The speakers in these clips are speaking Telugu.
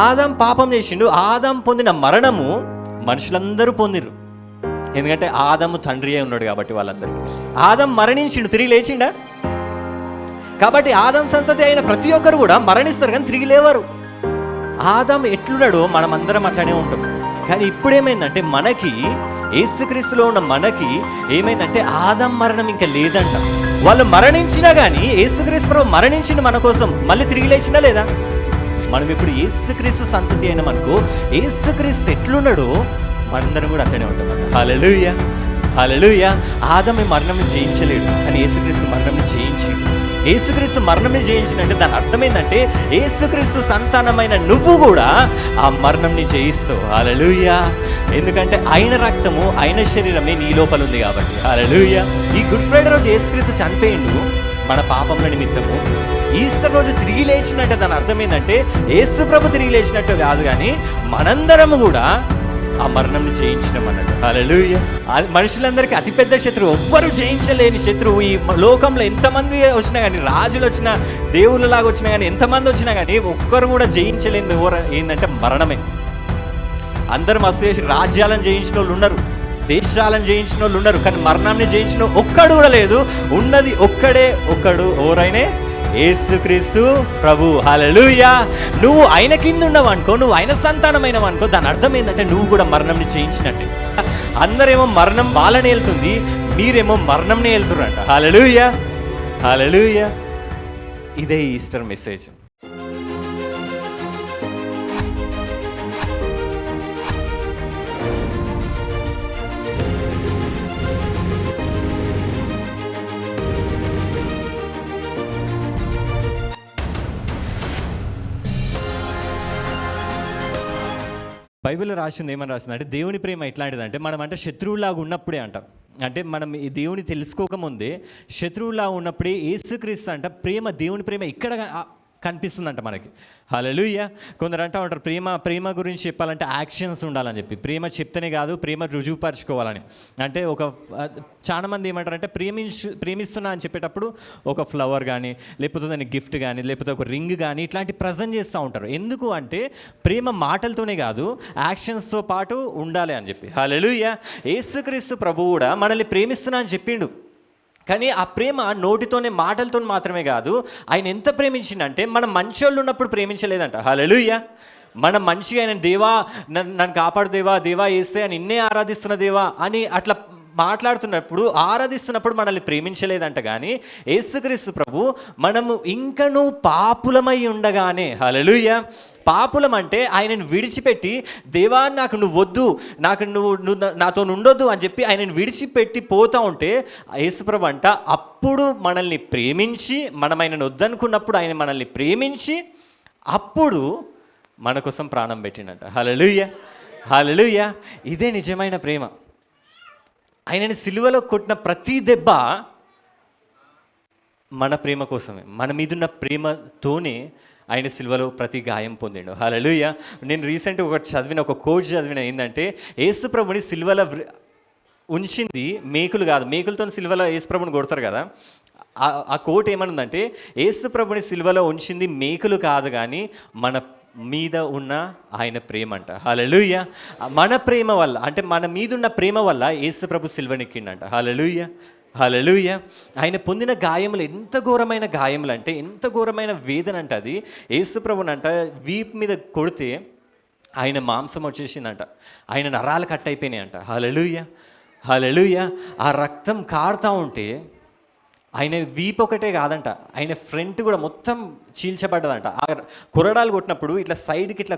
ఆదాం పాపం చేసిండు. ఆదాం పొందిన మరణము మనుషులందరూ పొందిరు. ఎందుకంటే ఆదాము తండ్రి అయి ఉన్నాడు కాబట్టి వాళ్ళందరికీ. ఆదాం మరణించిండు, తిరిగి లేచిండా? కాబట్టి ఆదాం సంతతి అయిన ప్రతి ఒక్కరు కూడా మరణిస్తారు కానీ తిరిగి లేవరు. ఆదాం ఎట్లున్నాడో మనం అందరం అట్లానే ఉంటాం. కానీ ఇప్పుడు ఏమైందంటే మనకి, యేసుక్రీస్తులో ఉన్న మనకి ఏమైందంటే ఆదాం మరణం ఇంకా లేదంట. వాళ్ళు మరణించినా కానీ యేసుక్రీస్తు ప్రభు మరణించిండు మన కోసం, మళ్ళీ తిరిగి లేచినా లేదా? మనం ఇప్పుడు యేసుక్రీస్తు సంతతి అయినా మనకు, యేసుక్రీస్తు ఎట్లున్నాడో మనందరం కూడా అట్లనే ఉంటాం. హల్లెలూయా, హల్లెలూయా. ఆదాం మరణం జయించలేడు కానీ యేసుక్రీస్తు మరణం జయించాడు. యేసుక్రీస్తు మరణం జయించినంటే దాని అర్థం ఏంటంటే యేసుక్రీస్తు సంతానమైన నువ్వు కూడా ఆ మరణంని జయిస్తావు. హల్లెలూయా. ఎందుకంటే ఆయన రక్తము, ఆయన శరీరమే నీ లోపల ఉంది కాబట్టి. హల్లెలూయా. ఈ గుడ్ ఫ్రైడే రోజు యేసుక్రీస్తు చనిపోయిండు మన పాపముల నిమిత్తము. ఈస్టర్ రోజు తిరిగి లేచినట్టే దాని అర్థం ఏంటంటే యేసు ప్రభు తిరిగి లేచినట్టు కాదు, కానీ మనందరము కూడా ఆ మరణంని జయించినాం అన్నట్టు. హల్లెలూయా. మనుషులందరికీ అతిపెద్ద శత్రువు, ఎవ్వరు జయించలేని శత్రువు ఈ లోకంలో ఎంతమంది వచ్చినా కానీ, రాజులు వచ్చినా, దేవుళ్ళలాగా వచ్చినా కానీ, ఎంతమంది వచ్చినా కానీ ఒక్కరు కూడా జయించలేని ఎవరు ఏంటంటే మరణమే. అందరూ మస్తు చేసి రాజ్యాలను జయించిన వాళ్ళు ఉన్నారు, దేశాలను జయించిన వాళ్ళు ఉన్నారు, కానీ మరణాన్ని జయించిన ఒక్కడు కూడా లేదు. ఉన్నది ఒక్కడే ఒక్కడు, ఎవరైనా యేసుక్రీస్తు ప్రభు. హల్లెలూయా. నువ్వు ఆయన కింద ఉన్నావు అనుకో, నువ్వు ఆయన సంతానమైనవు అనుకో, దాని అర్థం ఏంటంటే నువ్వు కూడా మరణంని జయించినట్టే. అందరేమో మరణం వాళ్ళని వెళ్తుంది, మీరేమో మరణంని వెళ్తురంట. హల్లెలూయా, హల్లెలూయా. ఇదే ఈస్టర్ మెసేజ్. బైబిల్లో రాసింది ఏమని రాసింది అంటే, దేవుని ప్రేమ ఎట్లాంటిదంటే మనం అంటే శత్రువులాగా ఉన్నప్పుడే అంట, అంటే మనం ఈ దేవుని తెలుసుకోకముందే శత్రువులా ఉన్నప్పుడే యేసుక్రీస్తు అంట ప్రేమ, దేవుని ప్రేమ ఇక్కడ కనిపిస్తుందంట మనకి. హల్లెలూయా. కొందరు అంటూ ఉంటారు ప్రేమ గురించి చెప్పాలంటే యాక్షన్స్ ఉండాలని చెప్పి. ప్రేమ చెప్తేనే కాదు, ప్రేమ రుజువుపరచుకోవాలని. అంటే చాలా మంది ఏమంటారంటే ప్రేమిస్తున్నా అని చెప్పేటప్పుడు ఒక ఫ్లవర్ కానీ, లేకపోతే దాని గిఫ్ట్ కానీ, లేకపోతే ఒక రింగ్ కానీ ఇట్లాంటి ప్రజెంట్ చేస్తూ ఉంటారు. ఎందుకు అంటే ప్రేమ మాటలతోనే కాదు, యాక్షన్స్తో పాటు ఉండాలి అని చెప్పి. హల్లెలూయా. యేసుక్రీస్తు ప్రభువు కూడా మనల్ని ప్రేమిస్తున్నా అని చెప్పిండు. కానీ ఆ ప్రేమ నోటితోనే, మాటలతో మాత్రమే కాదు, ఆయన ఎంత ప్రేమించిండంటే మనం మంచోళ్ళు ఉన్నప్పుడు ప్రేమించలేదంట. హల్లెలూయా. మనం మంచిగా ఆయన దేవా నన్ను కాపాడు దేవా, దేవా యేసే అని నిన్నే ఆరాధిస్తున్న దేవా అని అట్లా మాట్లాడుతున్నప్పుడు, ఆరాధిస్తున్నప్పుడు మనల్ని ప్రేమించలేదంట. కానీ యేసుక్రీస్తు ప్రభు మనము ఇంకనూ పాపులమై ఉండగానే, హల్లెలూయా, పాపులం అంటే ఆయనను విడిచిపెట్టి దేవా నాకు నువ్వు వద్దు, నువ్వు నాతో ఉండొద్దు అని చెప్పి ఆయనను విడిచిపెట్టి పోతూ ఉంటే యేసుప్రభు అంట అప్పుడు మనల్ని ప్రేమించి, మనం ఆయనను వద్దనుకున్నప్పుడు ఆయన మనల్ని ప్రేమించి అప్పుడు మన కోసం ప్రాణం పెట్టిండంట. హల్లెలూయా, హల్లెలూయా. ఇదే నిజమైన ప్రేమ. ఆయనని సిలువలో కొట్టిన ప్రతి దెబ్బ మన ప్రేమ కోసమే, మన మీదున్న ప్రేమతోనే ఆయన సిలువలో ప్రతి గాయం పొందిండు. హల్లెలూయా. నేను రీసెంట్గా ఒక కోట్ చదివిన ఏంటంటే, యేసుప్రభుని సిలువలో ఉంచింది మేకులు కాదు, మేకులతో సిలువలో యేసుప్రభుని కొడతారు కదా. ఆ కోట్ ఏమనుందంటే, యేసుప్రభుని సిలువలో ఉంచింది మేకులు కాదు కానీ మన మీద ఉన్న ఆయన ప్రేమ అంట. హల్లెలూయా. మన ప్రేమ వల్ల, అంటే మన మీదున్న ప్రేమ వల్ల యేసుప్రభు సిలువనెక్కిండంట. హల్లెలూయా, హల్లెలూయా. ఆయన పొందిన గాయములు ఎంత ఘోరమైన గాయములు అంటే, ఎంత ఘోరమైన వేదన అంటే అది. యేసుప్రభునంట వీపు మీద కొడితే ఆయన మాంసం వచ్చేసిందంట, ఆయన నరాలు కట్ అయిపోయినాయంట. హల్లెలూయా, హల్లెలూయా. ఆ రక్తం కారుతూ ఉంటే ఆయన వీపు ఒకటే కాదంట, ఆయన ఫ్రంట్ కూడా మొత్తం చీల్చబడ్డదంట. ఆ కొరడాలు కొట్టినప్పుడు ఇట్లా సైడ్కి ఇట్లా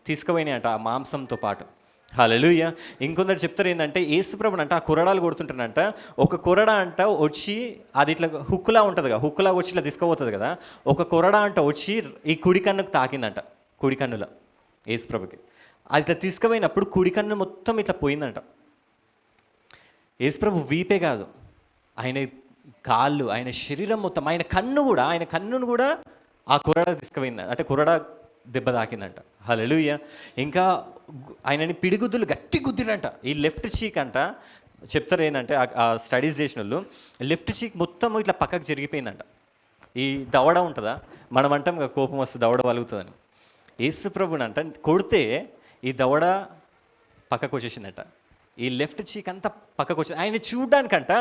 తీసుకుపోయినాయంట ఆ మాంసంతో పాటు. హల్లెలూయా. ఇంకొందరు చెప్తారు ఏంటంటే, యేసుప్రభుని అంట ఆ కొరడాలు కొడుతుంటానంట, ఒక కొరడ అంట వచ్చి అది ఇట్లా హుక్కులా ఉంటుంది కదా, హుక్కులా వచ్చి ఇట్లా తీసుకుపోతుంది కదా, ఒక కొరడ అంట వచ్చి ఈ కుడి కన్నుకు తాకిందంట, కుడి కన్నుల యేసుప్రభుకి. అది ఇట్లా తీసుకుపోయినప్పుడు కుడి కన్ను మొత్తం ఇట్లా పోయిందంట. యేసుప్రభు వీపే కాదు, ఆయన కాళ్ళు, ఆయన శరీరం మొత్తం, ఆయన కన్నును కూడా ఆ కొరడ తీసుకుపోయిందంట, అంటే కొరడ దెబ్బ తాకిందంట. హల్లెలూయా. ఇంకా ఆయనని పిడిగుద్దులు గట్టి గుద్దిరంట. ఈ లెఫ్ట్ చీక్ అంట చెప్తారు ఏంటంటే, ఆ స్టడీస్ చేసిన వాళ్ళు, లెఫ్ట్ చీక్ మొత్తం ఇట్లా పక్కకు జరిగిపోయిందంట. ఈ దవడ ఉంటుందా, మనం అంటాం కోపం వస్తే దవడ వలుగుతుందని, యేసు ప్రభునంట కొడితే ఈ దవడ పక్కకు వచ్చేసిందట, ఈ లెఫ్ట్ చీక్ అంతా పక్కకు వచ్చింది. ఆయన చూడ్డానికంట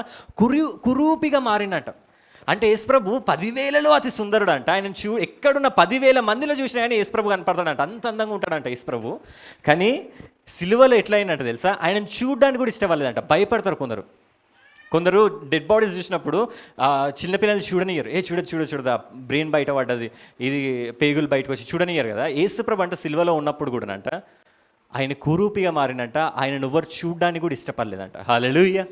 కురూపిగా మారినట్ట. అంటే యేసుప్రభు 10,000లో అతి సుందరుడు అంట. ఆయన ఎక్కడున్న 10,000 మందిలో చూసినా కానీ యేసుప్రభు కనపడతాడంట, అంత అందంగా ఉంటాడంట యేసుప్రభు. కానీ సిలువలో ఎట్లా అయినట్టు తెలుసా, ఆయన చూడ్డానికి కూడా ఇష్టపడలేదంట, భయపడతారు కొందరు డెడ్ బాడీస్ చూసినప్పుడు చిన్నపిల్లల్ని చూడనియ్యరు. చూడదా బ్రెయిన్ బయట పడ్డది, ఇది పేగులు బయటకు వచ్చి చూడనియ్యరు కదా. యేసుప్రభు అంట సిలువలో ఉన్నప్పుడు కూడానంట ఆయన కురూపిగా మారినంట, ఆయన ఎవరు చూడ్డానికి కూడా ఇష్టపడలేదంట. హల్లెలూయా,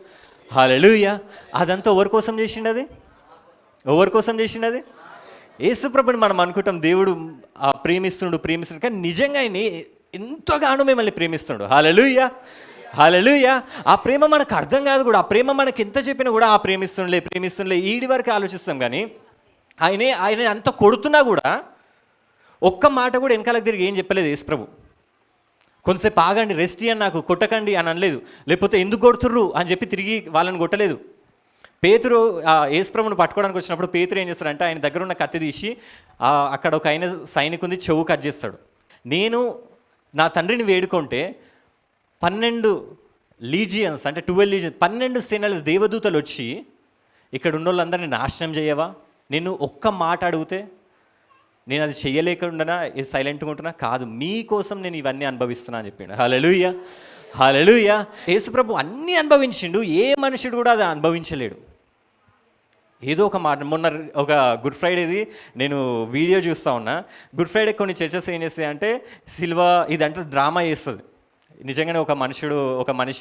హల్లెలూయా. అదంతా ఎవరి కోసం చేసిండది? యేసుప్రభుని మనం అనుకుంటాం దేవుడు ప్రేమిస్తుండు, కానీ నిజంగా ఆయన ఎంతగానో మిమ్మల్ని ప్రేమిస్తుండు. హల్లెలూయా, హల్లెలూయా. ఆ ప్రేమ మనకు అర్థం కాదు కూడా. ఆ ప్రేమ మనకి ఎంత చెప్పినా కూడా ఆ ప్రేమిస్తుండే ఈడి వరకు ఆలోచిస్తాం. కానీ ఆయన అంత కొడుతున్నా కూడా ఒక్క మాట కూడా వెనకాలకు తిరిగి ఏం చెప్పలేదు యేసుప్రభు. కొంతసేపు ఆగండి, రెస్ట్ ఇయ్యండి, నాకు కొట్టకండి అని అనలేదు. లేకపోతే ఎందుకు కొడుతుర్రు అని చెప్పి తిరిగి వాళ్ళని కొట్టలేదు. పేతురు యేసుప్రభుని పట్టుకోవడానికి వచ్చినప్పుడు పేతురు ఏం చేస్తాడంటే ఆయన దగ్గర ఉన్న కత్తి తీసి అక్కడ ఒక ఆయన సైనికుని చెవు కట్ చేస్తాడు. నేను నా తండ్రిని వేడుకుంటే 12 లీజియన్స్ అంటే 12 లీజియన్స్ 12 సేనల దేవదూతలు వచ్చి ఇక్కడ ఉన్న వాళ్ళందరినీ నాశనం చేయవా? నేను ఒక్క మాట అడిగితే నేను అది చెయ్యలేకుండా సైలెంట్గా ఉంటున్నా? కాదు, మీకోసం నేను ఇవన్నీ అనుభవిస్తున్నా అని చెప్పిండు. హల్లెలూయా, హల్లెలూయా. యేసుప్రభు అన్నీ అనుభవించిండు, ఏ మనుషుడు కూడా అది అనుభవించలేడు. ఏదో ఒక మాట. మొన్న ఒక గుడ్ ఫ్రైడేది నేను వీడియో చూస్తూ ఉన్నా. గుడ్ ఫ్రైడే కొన్ని చర్చెస్ ఏం చేస్తాయి అంటే సిల్వ ఇదంటే డ్రామా చేస్తుంది. నిజంగానే ఒక మనిషి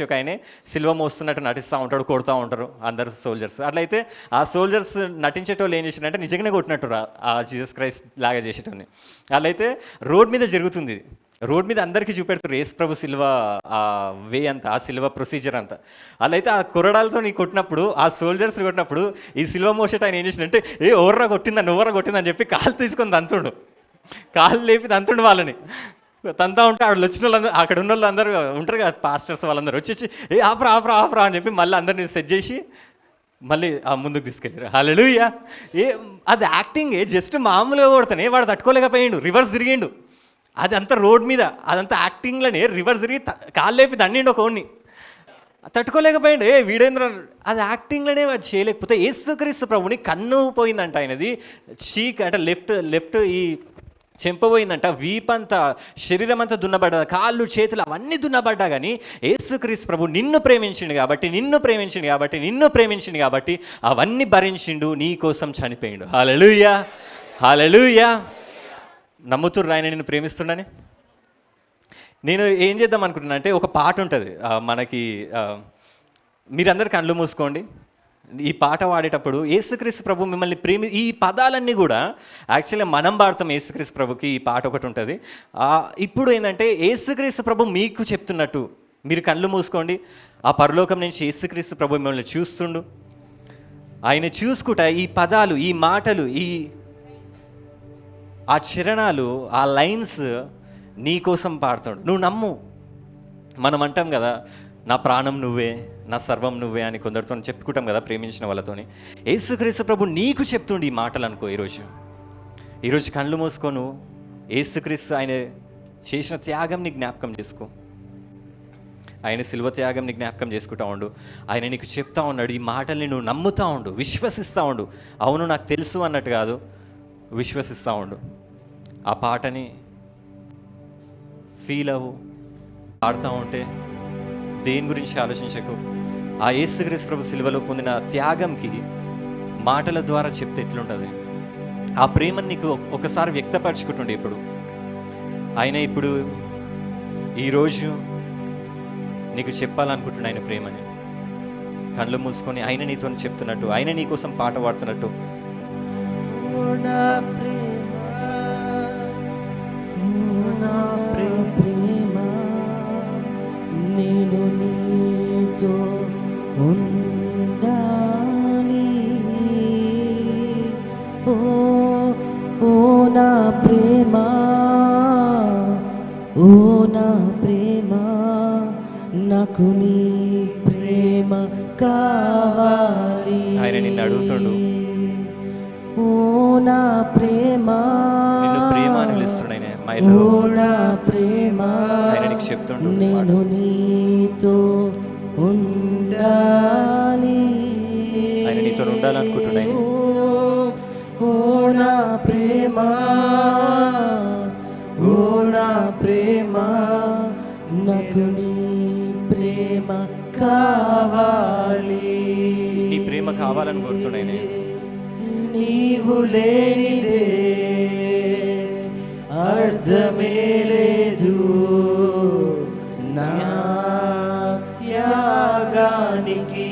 ఒక ఆయనే సిల్వ మోస్తున్నట్టు నటిస్తూ ఉంటాడు, కొడుతూ ఉంటారు అందరు సోల్జర్స్. అట్లయితే ఆ సోల్జర్స్ నటించేటోళ్ళు ఏం చేసినట్టే నిజంగానే కొట్టినట్టు ఆ జీసస్ క్రైస్ట్ లాగా చేసేటోని. అట్లయితే రోడ్ మీద జరుగుతుంది, రోడ్ మీద అందరికీ చూపెడుతారు యేసుప్రభు సిల్వ వే అంతా, ఆ సిల్వ ప్రొసీజర్ అంతా. అట్లయితే ఆ కొరడాలతో నీ కొట్టినప్పుడు, ఆ సోల్జర్స్ కొట్టినప్పుడు ఈ సిల్వ మోసేట ఆయన ఏం చేసినంటే ఓవర్రా కొట్టిందని చెప్పి కాలు తీసుకొని తంతుండు, కాలు లేపి తంతుండు వాళ్ళని. తంతా ఉంటే ఆవిడ వచ్చిన వాళ్ళందరూ, అక్కడ ఉన్న వాళ్ళందరూ ఉంటారు కదా పాస్టర్స్, వాళ్ళందరూ వచ్చి ఆపరా అని చెప్పి మళ్ళీ అందరినీ సెట్ చేసి మళ్ళీ ముందుకు తీసుకెళ్ళారు. హల్లెలూయా. అది యాక్టింగ్ జస్ట్ మామూలుగా కొడతానే వాడు తట్టుకోలేకపోయిండు, రివర్స్ తిరిగిండు. అది అంతా రోడ్ మీద, అదంతా యాక్టింగ్లోనే రివర్స్ తిరిగి కాళ్ళు లేపి దండిండు ఒకడిని, తట్టుకోలేకపోయిండు. వీడేంద్ర, అది యాక్టింగ్లోనే అది చేయలేకపోతే యేసుక్రీస్తు ప్రభుని కన్ను పోయిందంట, ఆయనది చీక్ అంటే లెఫ్ట్ ఈ చెంపబోయిందంట, వీపంతా శరీరం అంతా దున్నబడ్డా, కాళ్ళు చేతులు అవన్నీ దున్నబడ్డా. కానీ యేసుక్రీస్తు ప్రభు నిన్ను ప్రేమించిండు కాబట్టి అవన్నీ భరించిండు, నీ కోసం చనిపోయిండు. హల్లెలూయా, హల్లెలూయా. నమ్ముతుర్రు ఆయన నిన్ను ప్రేమిస్తుండని? నేను ఏం చేద్దాం అనుకుంటున్నా అంటే ఒక పాట ఉంటుంది మనకి, మీరందరూ కళ్ళు మూసుకోండి. ఈ పాట పాడేటప్పుడు యేసుక్రీస్తు ప్రభు మిమ్మల్ని ఈ పదాలన్నీ కూడా యాక్చువల్గా మనం పాడతాం. యేసుక్రీస్తు ప్రభుకి ఈ పాట ఒకటి ఉంటుంది. ఇప్పుడు ఏంటంటే యేసుక్రీస్తు ప్రభు మీకు చెప్తున్నట్టు మీరు కళ్ళు మూసుకోండి. ఆ పరలోకం నుంచి యేసుక్రీస్తు ప్రభు మిమ్మల్ని చూస్తుండు. ఆయన చూసుకుంటా ఈ పదాలు, ఈ మాటలు, ఆ చరణాలు, ఆ లైన్స్ నీ కోసం పాడుతాడు. నువ్వు నమ్ము. మనం అంటాం కదా, నా ప్రాణం నువ్వే, నా సర్వం నువ్వే అని కొందరితో చెప్పుకుంటాం కదా ప్రేమించిన వాళ్ళతోని. యేసుక్రీస్తు ప్రభు నీకు చెప్తుండి ఈ మాటలు అనుకో. ఈరోజు కళ్ళు మూసుకోను, యేసుక్రీస్తు ఆయన చేసిన త్యాగంని జ్ఞాపకం చేసుకో, ఆయన సిలువ త్యాగంని జ్ఞాపకం చేసుకుంటా ఉండు. ఆయన నీకు చెప్తా ఉన్నాడు, ఈ మాటల్ని నువ్వు నమ్ముతూ ఉండు, విశ్వసిస్తూ ఉండు. అవును నాకు తెలుసు అన్నట్టు కాదు, విశ్వసిస్తూ ఉండు. ఆ పాటని ఫీల్ అవ్వు. పాడుతూ ఉంటే దేని గురించి ఆలోచించకు. ఆ యేసుక్రీస్తు ప్రభు సిలువలో పొందిన త్యాగంకి మాటల ద్వారా చెప్తే ఎట్లుంటుంది, ఆ ప్రేమను నీకు ఒకసారి వ్యక్తపరచుకుంటుండే. ఇప్పుడు ఈరోజు నీకు చెప్పాలనుకుంటున్నా ఆయన ప్రేమని. కళ్ళు మూసుకొని ఆయన నీతో చెప్తున్నట్టు, ఆయన నీ కోసం పాట పాడుతున్నట్టు, ప్రేమ నేను నీతో ఉండాలి. ఓ నా ప్రేమ, నాకు నీ ప్రేమ కావాలి. ఆయన నిన్ను అడుగుతాడు, ఓ నా ప్రేమ, నిన్ను ప్రేమ అని పిలుస్తున్నాడు ఆయన. ఓ నా ప్రేమ ఆయన నీకు చెప్తుండు, నేను నీతో ఉండాలి. ఆయన నీతో ఉండాలనుకుంటున్నాయి. ఓ నా ప్రేమ, ఓ నా ప్రేమ, నాకు నీ ప్రేమ కావాలి. నీ ప్రేమ కావాలని కోరుతున్నాయి. నీవు లేనిదే అర్థమే లేదు నా త్యాగానికి.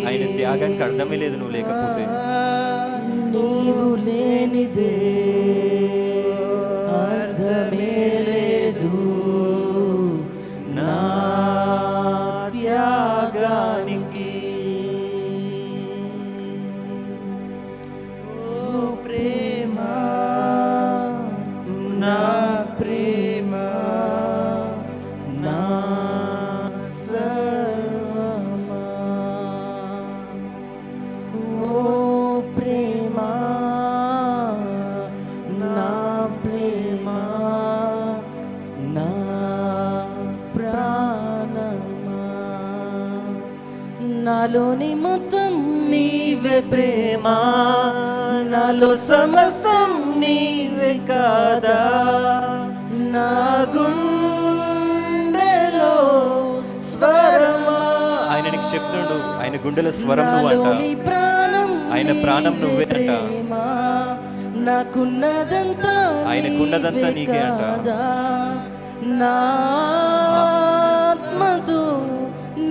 ఆయన త్యాగానికి అర్థమే లేదు నువ్వు లేకపోతే. నీవు లేనిదే అర్థమే లేదు నా త్యాగానికి. ఓ ప్రేమ, నా ప్రేమ, నా సర్వమా. ఓ ప్రేమ, నా ప్రేమ, నా ప్రాణమా. నాలోని మొత్తం నీవే ప్రేమ, నాలో సమస్తం నీవే కాదా. నా గుండెలో స్వరమా. ఆయన నీకు చెప్తుండు, ఆయన గుండెల స్వరం నువ్వు అంట. ఆయన ప్రాణం నువ్వే అంట. నాకున్నదంతా ఆయనకున్నదంతా నీకే అంట. నా ఆత్మతో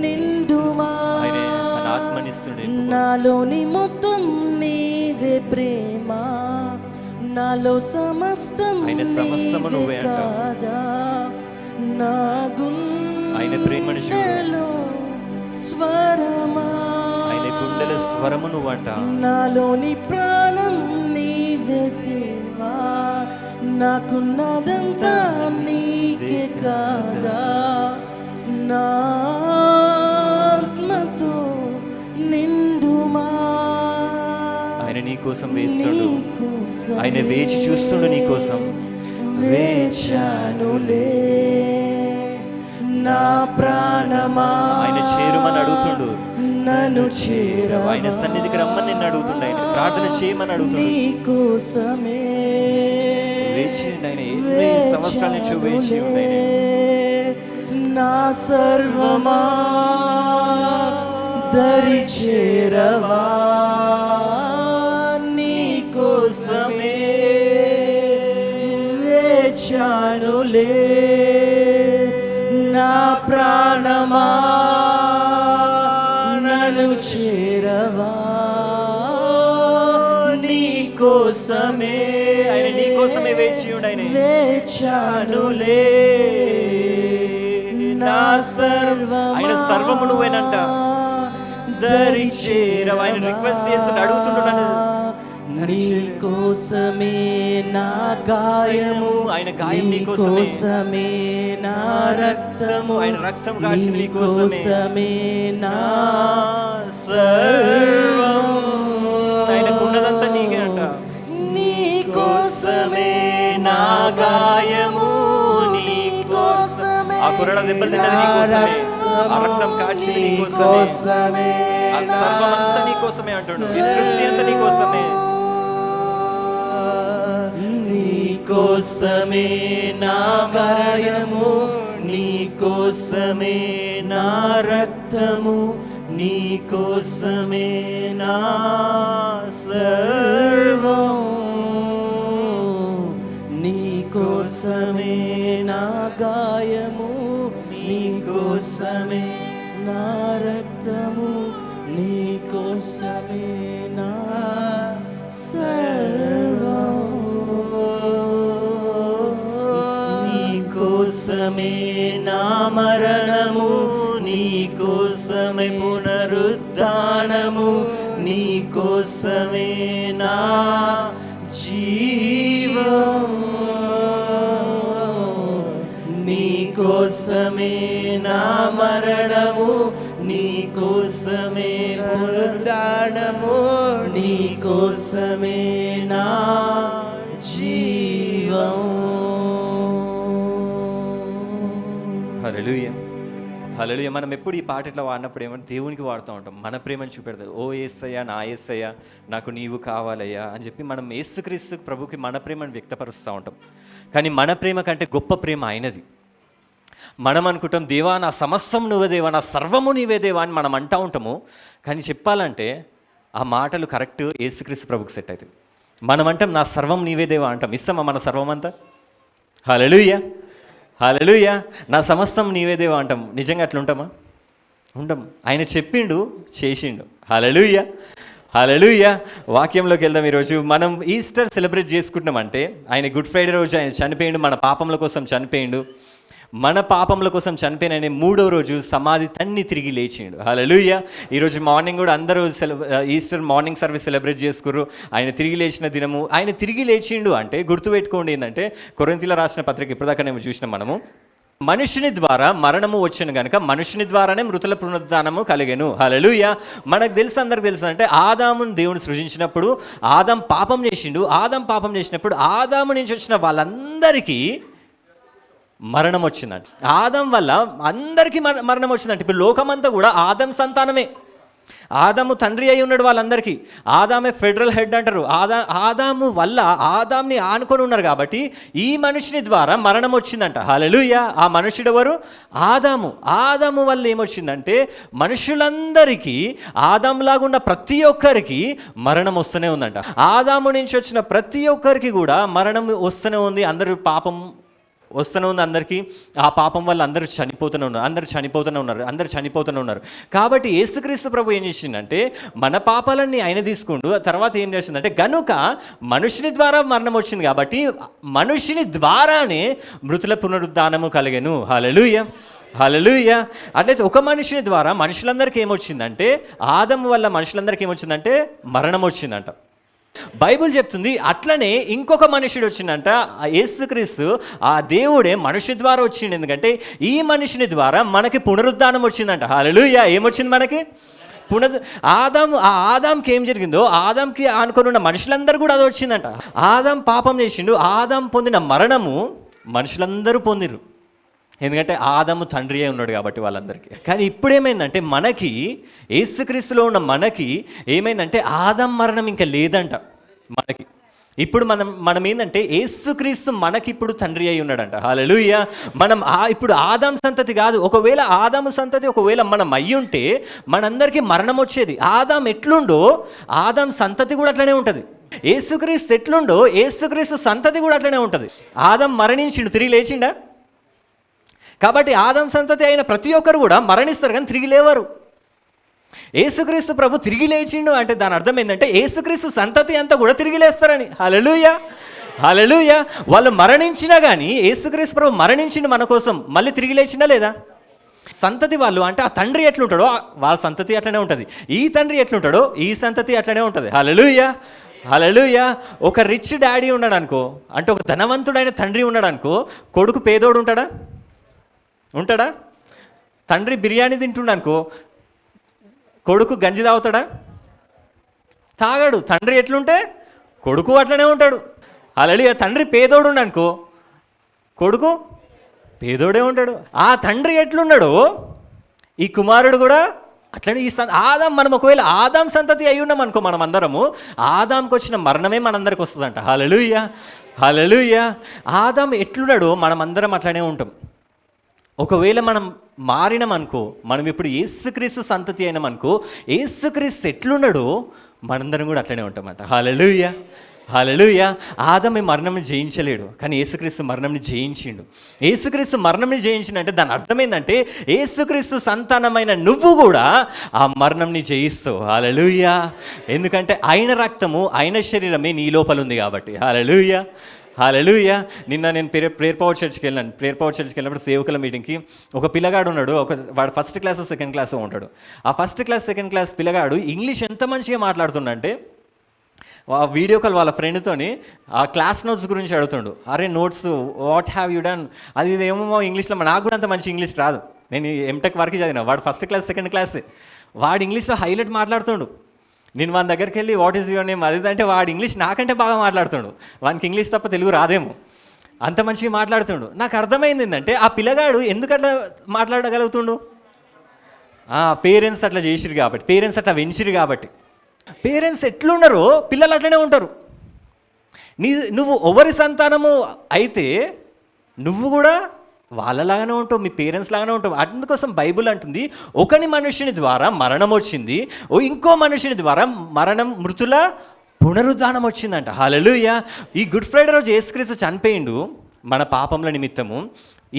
నిండుమా. ఆయన మన ఆత్మనిస్తుండే. నాలోని మొత్తం నీవే ప్రేమ, నాలో సమస్తం ఆయన సమస్తము నువ్వే అంట. కాదా. నా ఆయన ప్రేమను చూడు. గుండెలో స్వరమా. ఆయన గుండెల స్వరము నువ్వు అంట. నాలోని ప్రాణం నీవే దేవా, నాకున్నదంతా నీకే కాదా. నా ఆత్మతో నిండుమా. ఆయన నీ కోసం వేస్తుండు. ఆయన వేచి చూస్తుండు నీ కోసం. వేచానులే నా ప్రాణమా. ఆయన చేరుమని అడుగుతుండు. నన్ను చేరవా. ఆయన సన్నిధికి రమ్మని నిన్ను అడుగుతుండు. ఆయన ప్రార్థన చేయమని అడుగుతుండు. నీ కోసమే వేచి ఆయన 8 సంవత్సరాల నుంచి వేచి ఉండు. ఆయన నా సర్వమా దరి చేరవా. నీ కోసమే వేచానులే నా ప్రాణమా. నన్ను చేరవా. నీ కోసమే, ఆయన నీ కోసమే వేచి ఉండు. ఆయన వేచానులే నా సర్వమా. ఆయన సర్వము నువ్వేనంట. దరి చేరవా. ఆయన రిక్వెస్ట్ చేస్తుండు, అడుగుతుండు నన్ను. నీ కోసమే నా గాయము, ఆయన గాయం నీ కోసమే. నా రక్తము, ఆయన రక్తం కాచింది నీ కోసమే. నా సర్వము. ఆయనకున్నదంతా నీకే అంట. నీ కోసమే నా గాయము, నీ కోసమే ఆ కుర్రల దెబ్బలు తిన్నది నీ కోసమే. ఆ రక్తం కాచింది నీ కోసమే. ఆ సర్వమంతా నీ కోసమే అంటాడు. ఈ సృష్టి అంతా నీ కోసమే. నీ కోసమే నా గాయము, నీ కోసమే నా రక్తము, నీ కోసమే నా సర్వం. నీ కోసమే నా గాయము, నీ కోసమే నా రక్తము, నీ కోసమే నా సర్వం. నీ కోసమే నా మరణము, నీ కోసమే పునరుద్ధానము, నీ కోసమే నా జీవం. నీ కోసమే నా మరణము, నీ కోసమే పునరుద్ధానము, నీ కోసమే నా జీవం. హల్లెలూయా, హల్లెలూయా. మనం ఎప్పుడు ఈ పాట ఇట్లా వాడినప్పుడు ఏమంటే దేవునికి వాడుతూ ఉంటాం, మన ప్రేమను చూపెడతాం. ఓ యేసయ్యా, నా యేసయ్యా, నాకు నీవు కావాలయ్యా అని చెప్పి మనం యేసుక్రీస్తు ప్రభుకి మన ప్రేమను వ్యక్తపరుస్తూ ఉంటాం. కానీ మన ప్రేమ కంటే గొప్ప ప్రేమ ఆయనది. మనం అనుకుంటాం, దేవా నా సమస్తం నువ్వే దేవా, నా సర్వము నీవే దేవా అని మనం అంటూ ఉంటాము. కానీ చెప్పాలంటే ఆ మాటలు కరెక్ట్ యేసుక్రీస్తు ప్రభుకి సెట్ అవుతుంది. మనం అంటాం నా సర్వం నీవే దేవా అంటాం. ఇస్తామా మన సర్వం అంతా? హల్లెలూయా, హల్లెలూయా. నా సమస్తం నీవే దేవా అంటాం. నిజంగా అట్లా ఉంటామా? ఉంటాం. ఆయన చెప్పిండు, చేసిండు. హల్లెలూయా, హల్లెలూయా. వాక్యంలోకి వెళ్దాం. ఈరోజు మనం ఈస్టర్ సెలబ్రేట్ చేసుకుంటున్నామంటే ఆయన గుడ్ ఫ్రైడే రోజు ఆయన చనిపోయిండు, మన పాపముల కోసం చనిపోయిండు. మన పాపముల కోసం చనిపోయిన ఆయన 3వ రోజు సమాధి తన్ని తిరిగి లేచిండు. హల్లెలూయా. ఈరోజు మార్నింగ్ కూడా అందరూ ఈస్టర్ మార్నింగ్ సర్వీస్ సెలబ్రేట్ చేసుకుర్రు. ఆయన తిరిగి లేచిన దినము. ఆయన తిరిగి లేచిండు అంటే గుర్తుపెట్టుకోండి ఏంటంటే, కొరింథీయులకు రాసిన పత్రిక ఇప్పటిదాకానేమో చూసినాం మనము. మనుషుని ద్వారా మరణము వచ్చిన కనుక మనుషుని ద్వారానే మృతుల పునరుద్ధానము కలిగెను. హల్లెలూయా. మనకు తెలుసు, అందరికి తెలుసు అంటే ఆదామును దేవుడు సృజించినప్పుడు ఆదాం పాపం చేసిండు. ఆదాం పాపం చేసినప్పుడు ఆదాము నుంచి వచ్చిన వాళ్ళందరికీ మరణం వచ్చిందంట. ఆదాం వల్ల అందరికీ మరణం వచ్చిందంట. ఇప్పుడు లోకమంతా కూడా ఆదాం సంతానమే. ఆదాము తండ్రి అయి ఉన్నాడు వాళ్ళందరికీ. ఆదామే ఫెడరల్ హెడ్ అంటారు. ఆదాము వల్ల ఆదాంని ఆనుకొని ఉన్నారు కాబట్టి ఈ మనుషుని ద్వారా మరణం వచ్చిందంట. హల్లెలూయా. ఆ మనుషుడు ఎవరు? ఆదాము. ఆదాము వల్ల ఏమొచ్చిందంటే మనుషులందరికీ, ఆదాంలాగున్న ప్రతి ఒక్కరికి మరణం వస్తూనే ఉందంట. ఆదాము నుంచి వచ్చిన ప్రతి ఒక్కరికి కూడా మరణం వస్తూనే ఉంది. అందరూ పాపం వస్తూనే ఉంది అందరికీ. ఆ పాపం వల్ల అందరూ చనిపోతూనే ఉన్నారు. కాబట్టి యేసుక్రీస్తు ప్రభు ఏం చేసిందంటే మన పాపాలన్నీ ఆయన తీసుకుంటూ తర్వాత ఏం చేసిందంటే, గనుక మనుషుని ద్వారా మరణం వచ్చింది కాబట్టి మనుషుని ద్వారానే మృతుల పునరుద్ధానము కలిగెను. హల్లెలూయా, హల్లెలూయా. అట్లయితే ఒక మనుషుని ద్వారా మనుషులందరికీ ఏమొచ్చిందంటే, ఆదాము వల్ల మనుషులందరికీ ఏమొచ్చిందంటే మరణం వచ్చిందంట. బైబిల్ చెప్తుంది అట్లనే ఇంకొక మనుషుడు వచ్చిందంట. యేసుక్రీస్తు ఆ దేవుడే మనుషు ద్వారా వచ్చిండు. ఎందుకంటే ఈ మనుషుని ద్వారా మనకి పునరుద్ధానం వచ్చిందంట. హల్లెలూయా. ఏమొచ్చింది మనకి? ఆదాంకి ఏం జరిగిందో, ఆదాంకి ఆనుకొని ఉన్న మనుషులందరూ కూడా అది వచ్చిందంట. ఆదాం పాపం చేసిండు. ఆదాం పొందిన మరణము మనుషులందరూ పొందిరు. ఎందుకంటే ఆదాము తండ్రి అయి ఉన్నాడు కాబట్టి వాళ్ళందరికీ. కానీ ఇప్పుడు ఏమైందంటే మనకి, యేసుక్రీస్తులో ఉన్న మనకి ఏమైందంటే ఆదాం మరణం ఇంకా లేదంట మనకి. ఇప్పుడు మనం ఏంటంటే యేసుక్రీస్తు మనకి ఇప్పుడు తండ్రి అయి ఉన్నాడంట. హల్లెలూయా. మనం ఇప్పుడు ఆదాం సంతతి కాదు. ఒకవేళ ఆదాము సంతతి ఒకవేళ మనం అయ్యి ఉంటే మనందరికీ మరణం వచ్చేది. ఆదాం ఎట్లుండో ఆదాం సంతతి కూడా అట్లనే ఉంటుంది. యేసుక్రీస్తు ఎట్లుండో యేసుక్రీస్తు సంతతి కూడా అట్లనే ఉంటుంది. ఆదాం మరణించిండు, తిరిగి లేచిండా? కాబట్టి ఆదాం సంతతి అయిన ప్రతి ఒక్కరు కూడా మరణిస్తారు కానీ తిరిగి లేవరు. యేసుక్రీస్తు ప్రభు తిరిగి లేచిండు అంటే దాని అర్థం ఏంటంటే యేసుక్రీస్తు సంతతి అంతా కూడా తిరిగి లేస్తారని. హల్లెలూయా, హల్లెలూయా. వాళ్ళు మరణించినా కానీ యేసుక్రీస్తు ప్రభు మరణించిండు మన కోసం, మళ్ళీ తిరిగి లేచిండా లేదా? సంతతి వాళ్ళు అంటే ఆ తండ్రి ఎట్లుంటాడో వాళ్ళ సంతతి అట్లనే ఉంటుంది. ఈ తండ్రి ఎట్లుంటాడో ఈ సంతతి అట్లనే ఉంటుంది. హల్లెలూయా, హల్లెలూయా. ఒక రిచ్ డాడీ ఉన్నాడు అనుకో, అంటే ఒక ధనవంతుడైన తండ్రి ఉన్నాడు అనుకో, కొడుకు పేదోడు ఉంటాడా? తండ్రి బిర్యానీ తింటుండ అనుకో, కొడుకు గంజి తాగుతాడా? తాగాడు. తండ్రి ఎట్లుంటే కొడుకు అట్లనే ఉంటాడు. హల్లెలూయా. తండ్రి పేదోడు అనుకో, కొడుకు పేదోడే ఉంటాడు. ఆ తండ్రి ఎట్లున్నాడో ఈ కుమారుడు కూడా అట్లనే. మనం ఒకవేళ ఆదాం సంతతి అయి ఉన్నాం అనుకో, మనం అందరము ఆదాంకి వచ్చిన మరణమే మనందరికి వస్తుందంట. హల్లెలూయా, హల్లెలూయా. ఆదాం ఎట్లున్నాడో మనం అందరం అట్లనే ఉంటాం. ఒకవేళ మనం మారినామనుకో, మనం ఇప్పుడు యేసుక్రీస్తు సంతతి అయినామనుకో, యేసుక్రీస్తు ఎట్లున్నాడో మనందరం కూడా అట్లనే ఉంటామంట. హల్లెలూయా, హల్లెలూయా. ఆదాము మరణంని జయించలేడు కానీ యేసుక్రీస్తు మరణంని జయించిండు. యేసుక్రీస్తు మరణంని జయించిండంటే దాని అర్థం ఏంటంటే యేసుక్రీస్తు సంతానమైన నువ్వు కూడా ఆ మరణంని జయిస్తావు. హల్లెలూయా. ఎందుకంటే ఆయన రక్తము ఆయన శరీరమే నీ లోపల ఉంది కాబట్టి. హల్లెలూయా, హల్లెలూయా. నిన్న నేను ప్రేయర్ పవర్ చర్చ్కి వెళ్ళినప్పుడు సేవకుల మీటింగ్కి ఒక పిల్లగాడు ఉన్నాడు. వాడు ఫస్ట్ క్లాస్ సెకండ్ క్లాస్ ఉంటాడు. ఆ ఫస్ట్ క్లాస్ సెకండ్ క్లాస్ పిల్లగాడు ఇంగ్లీష్ ఎంత మంచిగా మాట్లాడుతుండంటే ఆ వీడియో కాల్ వాళ్ళ ఫ్రెండ్తోని ఆ క్లాస్ నోట్స్ గురించి అడుగుతుండు. అరే notes what have you done, అది ఇదేమో ఇంగ్లీష్లో. నాకు కూడా అంత మంచి ఇంగ్లీష్ రాదు, నేను ఎంటెక్ వరకు చదివిన. వాడు ఫస్ట్ క్లాస్ సెకండ్ క్లాస్, వాడు ఇంగ్లీష్లో హైలైట్ మాట్లాడుతుండు. నేను వాని దగ్గరికి వెళ్ళి వాట్ ఈజ్ యువర్ నేమ్ అది అంటే వాడు ఇంగ్లీష్ నాకంటే బాగా మాట్లాడుతుండు. వానికి ఇంగ్లీష్ తప్ప తెలుగు రాదేమో. అంత మంచిగా మాట్లాడుతుండు. నాకు అర్థమైంది ఏంటంటే ఆ పిల్లగాడు ఎందుకు అట్లా మాట్లాడగలుగుతుండు? పేరెంట్స్ అట్లా చేసిరు కాబట్టి, పేరెంట్స్ అట్లా పెంచిరు కాబట్టి. పేరెంట్స్ ఎట్లున్నారో పిల్లలు అట్లనే ఉంటారు. నువ్వు ఎవరి సంతానము అయితే నువ్వు కూడా వాళ్ళలాగానే ఉంటావు, మీ పేరెంట్స్ లాగానే ఉంటావు. అందుకోసం బైబుల్ అంటుంది, ఒకని మనుషుని ద్వారా మరణం వచ్చింది, ఇంకో మనుషుని ద్వారా మృతుల పునరుద్ధానం వచ్చిందంట. హల్లెలూయా. ఈ గుడ్ ఫ్రైడే రోజు యేసుక్రీస్తు చనిపోయిండు మన పాపముల నిమిత్తము.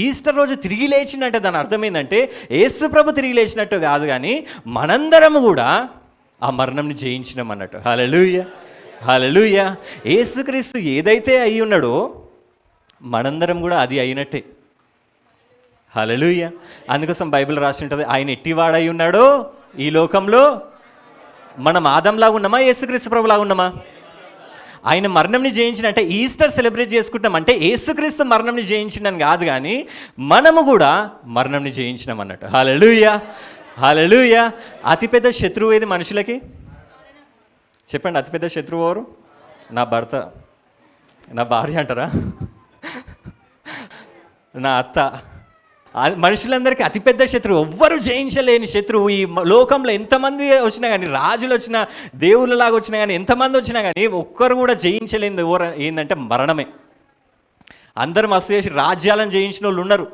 ఈస్టర్ రోజు తిరిగి లేచిందంటే దాని అర్థమైందంటే యేసు ప్రభు తిరిగి లేచినట్టు కాదు, కానీ మనందరము కూడా ఆ మరణంని జయించినాం అన్నట్టు. హల్లెలూయా, హల్లెలూయా. యేసుక్రీస్తు ఏదైతే అయి ఉన్నాడో మనందరం కూడా అది అయినట్టే. హల్లెలూయా. అందుకోసం బైబిల్ రాసి ఉంటుంది, ఆయన ఎట్టివాడై ఉన్నాడో ఈ లోకంలో మనం ఆదంలాగా ఉన్నామా, యేసుక్రీస్తు ప్రభులాగా ఉన్నామా? ఆయన మరణంని జయించిన అంటే ఈస్టర్ సెలబ్రేట్ చేసుకుంటాం అంటే యేసుక్రీస్తు మరణంని జయించిందని కాదు, కానీ మనము కూడా మరణంని జయించినాం అన్నట్టు. హల్లెలూయా, హల్లెలూయా. అతిపెద్ద శత్రువు ఏది మనుషులకి? చెప్పండి, అతిపెద్ద శత్రువు ఎవరు? నా భర్త, నా భార్య అంటారా, నా అత్త. మనుషులందరికీ అతిపెద్ద శత్రువు, ఎవ్వరు జయించలేని శత్రువు. ఈ లోకంలో ఎంతమంది వచ్చినా కానీ, రాజులు వచ్చినా, దేవుళ్ళలాగా వచ్చినా కానీ, ఎంతమంది వచ్చినా కానీ ఒక్కరు కూడా జయించలేనిది ఏంటంటే మరణమే. అందరూ మస్తు చేసి రాజ్యాలను జయించిన వాళ్ళు ఉన్నారు,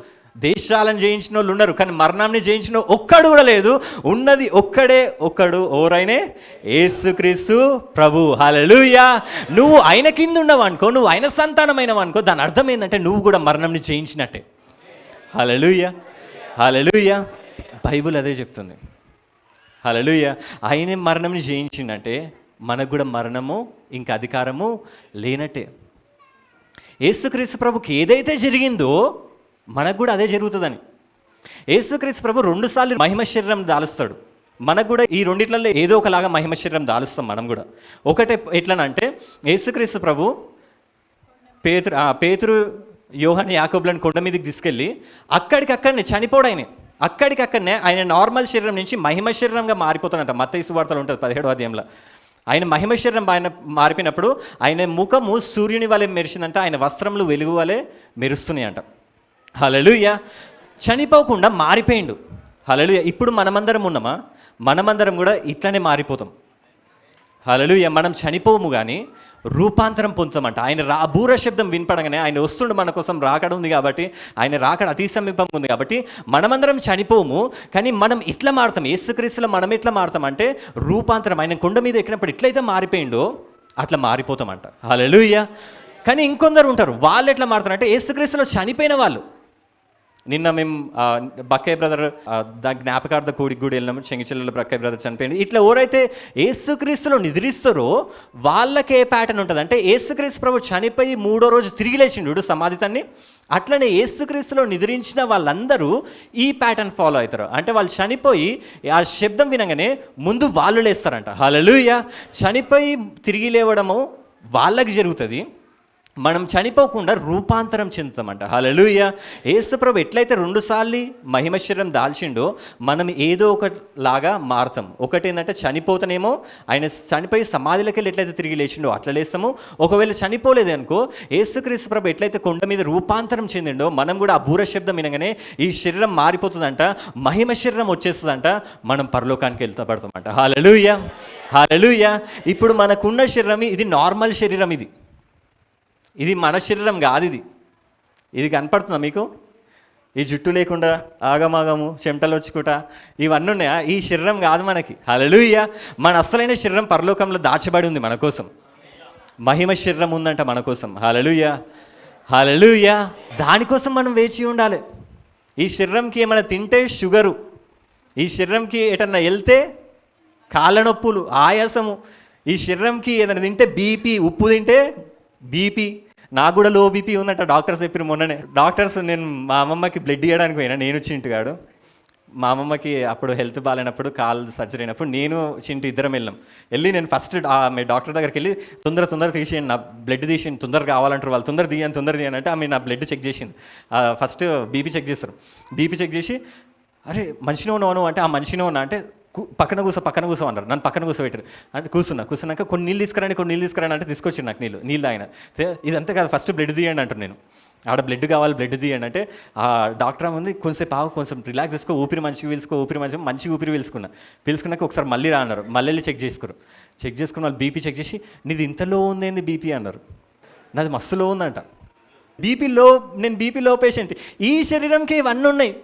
దేశాలను జయించిన వాళ్ళు ఉన్నారు, కానీ మరణాన్ని జయించిన ఒక్కడు కూడా లేదు. ఉన్నది ఒక్కడు, ఎవరైనా యేసుక్రీస్తు ప్రభు. హల్లెలూయా. నువ్వు ఆయన కింద ఉన్నావు అనుకో, నువ్వు ఆయన సంతానమైనవు అనుకో, దాని అర్థం ఏంటంటే నువ్వు కూడా మరణంని జయించినట్టే. హల్లెలూయా, హల్లెలూయా. బైబుల్ అదే చెప్తుంది. హల్లెలూయా. ఆయనే మరణంని జయించిందంటే మనకు కూడా మరణము ఇంకా అధికారము లేనట్టే. యేసుక్రీస్తు ప్రభుకి ఏదైతే జరిగిందో మనకు కూడా అదే జరుగుతుందని. యేసుక్రీస్తు ప్రభు 2 సార్లు మహిమ శరీరం దాలుస్తాడు. మనకు కూడా ఈ రెండిట్లలో ఏదో ఒకలాగా మహిమ శరీరం దాలుస్తాం మనం కూడా. ఒకటే ఎట్లనంటే యేసుక్రీస్తు ప్రభు పేతురు యోహాను యాకోబులను కొండ మీదకి తీసుకెళ్ళి అక్కడికక్కడనే చనిపోడు. అక్కడికక్కడనే ఆయన నార్మల్ శరీరం నుంచి మహిమ శరీరంగా మారిపోతాడంట. మత్తయి సువార్తలో ఉంటుంది 17వ అధ్యాయంలో. ఆయన మహిమ శరీరం ఆయన మారిపోయినప్పుడు ఆయన ముఖము సూర్యుని వలె మెరిసిందంట, ఆయన వస్త్రములు వెలుగు వలె మెరుస్తున్నాయి అంట. హల్లెలూయా. చనిపోకుండా మారిపోయిండు. హల్లెలూయా. ఇప్పుడు మనమందరం ఉన్నామా? మనమందరం కూడా ఇట్లనే మారిపోతాం. హల్లెలూయా. మనం చనిపోము కానీ రూపాంతరం పొందుతామంట. ఆయన బూర శబ్దం వినపడగానే ఆయన వస్తుండే మన కోసం రాకడ ఉంది కాబట్టి, ఆయన రాకడ అతి సమీపంగా ఉంది కాబట్టి మనమందరం చనిపోము, కానీ మనం ఇట్లా మారుతాం. యేసుక్రీస్తులో మనం ఎట్లా మారుతాం అంటే రూపాంతరం. ఆయన కొండ మీద ఎక్కినప్పుడు ఎట్లయితే మారిపోయిండో అట్లా మారిపోతామంట. హల్లెలూయా. కానీ ఇంకొందరు ఉంటారు, వాళ్ళు ఎట్లా మారుతారంటే యేసుక్రీస్తులో చనిపోయిన వాళ్ళు. నిన్న మేము బక్కయ్య బ్రదర్ జ్ఞాపకార్థ కూడికి కూడా వెళ్ళినాము. చెంగిచెల్లెల బక్కయ్య బ్రదర్ చనిపోయింది. ఇట్లా ఎవరైతే యేసుక్రీస్తులో నిద్రిస్తారో వాళ్ళకే ప్యాటర్న్ ఉంటుంది. అంటే యేసుక్రీస్తు ప్రభు చనిపోయి 3వ రోజు తిరిగి లేచిండు సమాధితాన్ని. అట్లనే యేసుక్రీస్తులో నిద్రించిన వాళ్ళందరూ ఈ ప్యాటర్న్ ఫాలో అవుతారు. అంటే వాళ్ళు చనిపోయి ఆ శబ్దం వినగానే ముందు వాళ్ళు లేస్తారంట. హల్లెలూయా. చనిపోయి తిరిగి లేవడము వాళ్ళకి జరుగుతుంది, మనం చనిపోకుండా రూపాంతరం చెందుతామంట. హల్లెలూయా. యేసుప్రభు ఎట్లయితే 2 సార్లు మహిమ శరీరం దాల్చిండో మనం ఏదో ఒకలాగా మారుతాం. ఒకటి ఏంటంటే చనిపోతానేమో, ఆయన చనిపోయి సమాధిలోకి వెళ్ళి ఎట్లయితే తిరిగి లేచిండో అట్లా లేస్తాము. ఒకవేళ చనిపోలేదు అనుకో, యేసుక్రీస్తు ప్రభు ఎట్లయితే కొండ మీద రూపాంతరం చెందిండో మనం కూడా ఆ బూర శబ్దం వినగానే ఈ శరీరం మారిపోతుందంట, మహిమ శరీరం వచ్చేస్తుందంట, మనం పరలోకానికి వెళ్తా పడతామంట. హల్లెలూయా, హల్లెలూయా. ఇప్పుడు మనకున్న శరీరం ఇది నార్మల్ శరీరం, ఇది మన శరీరం కాదు. ఇది కనపడుతుందా మీకు? ఈ జుట్టు లేకుండా ఆగమాగము చెమటలు వచ్చుకుంటా ఇవన్నీ ఉన్నాయా? ఈ శరీరం కాదు మనకి. హల్లెలూయా. మన అసలైన శరీరం పరలోకంలో దాచబడి ఉంది మన కోసం. మహిమ శరీరం ఉందంట మన కోసం. హల్లెలూయా, హల్లెలూయా. దానికోసం మనం వేచి ఉండాలి. ఈ శరీరంకి ఏమైనా తింటే షుగరు, ఈ శరీరంకి ఎటన్నా వెళ్తే కాళ్ళ నొప్పులు, ఆయాసము, ఈ శరీరంకి ఏదైనా తింటే బీపీ, ఉప్పు తింటే బీపీ. నాకు కూడా లో బీపీ ఉందంట, డాక్టర్స్ చెప్పారు మొన్ననే. డాక్టర్స్, నేను మా అమ్మమ్మకి బ్లడ్ ఇవ్వడానికి పోయినా, నేను చింటుగాడు. మా అమ్మమ్మకి అప్పుడు హెల్త్ బాగాలేనప్పుడు, కాలు సర్జరీ అయినప్పుడు నేను చింటు ఇద్దరం వెళ్ళి నేను ఫస్ట్ మీ డాక్టర్ దగ్గరికి వెళ్ళి తొందర తీసేయండి, నా బ్లడ్ తీసేయండి, తొందరగా కావాలంటారు వాళ్ళు, తొందర తీయని అంటే ఆమె నా బ్లడ్ చెక్ చేసింది. ఫస్ట్ బీపీ చెక్ చేస్తారు. బీపీ చెక్ చేసి, అరే మనిషినే ఉన్నావు అంటే, ఆ మనిషినే ఉన్నా అంటే పక్కన కూర్చో అన్నారు. నన్ను పక్కన కూర్చోబెట్టారు. అంటే కూర్చున్నాక కొన్ని నీళ్ళు తీసుకురాని అంటే తీసుకొచ్చి నాకు నీళ్ళు ఆయన ఇదంతా కాదు, ఫస్ట్ బ్లడ్ తీయండి అంటారు. నేను ఆడ బ్లడ్ కావాలి, బ్లడ్ తీయండి అంటే ఆ డాక్టర్ ఉంది కొంచెం రిలాక్స్ చేసుకో, ఊపిరి మంచిగా ఊపిరి పీల్చుకున్నాక ఒకసారి మళ్ళీ రా అన్నారు. మళ్ళీ వెళ్ళి చెక్ చేసుకుని వాళ్ళు బీపీ చెక్ చేసి నీది ఇంతలో ఉందేంది బీపీ అన్నారు. నాది మస్తులో ఉందంట. నేను బీపీలో పేషెంట్. ఈ శరీరంకి ఇవన్నీ ఉన్నాయి.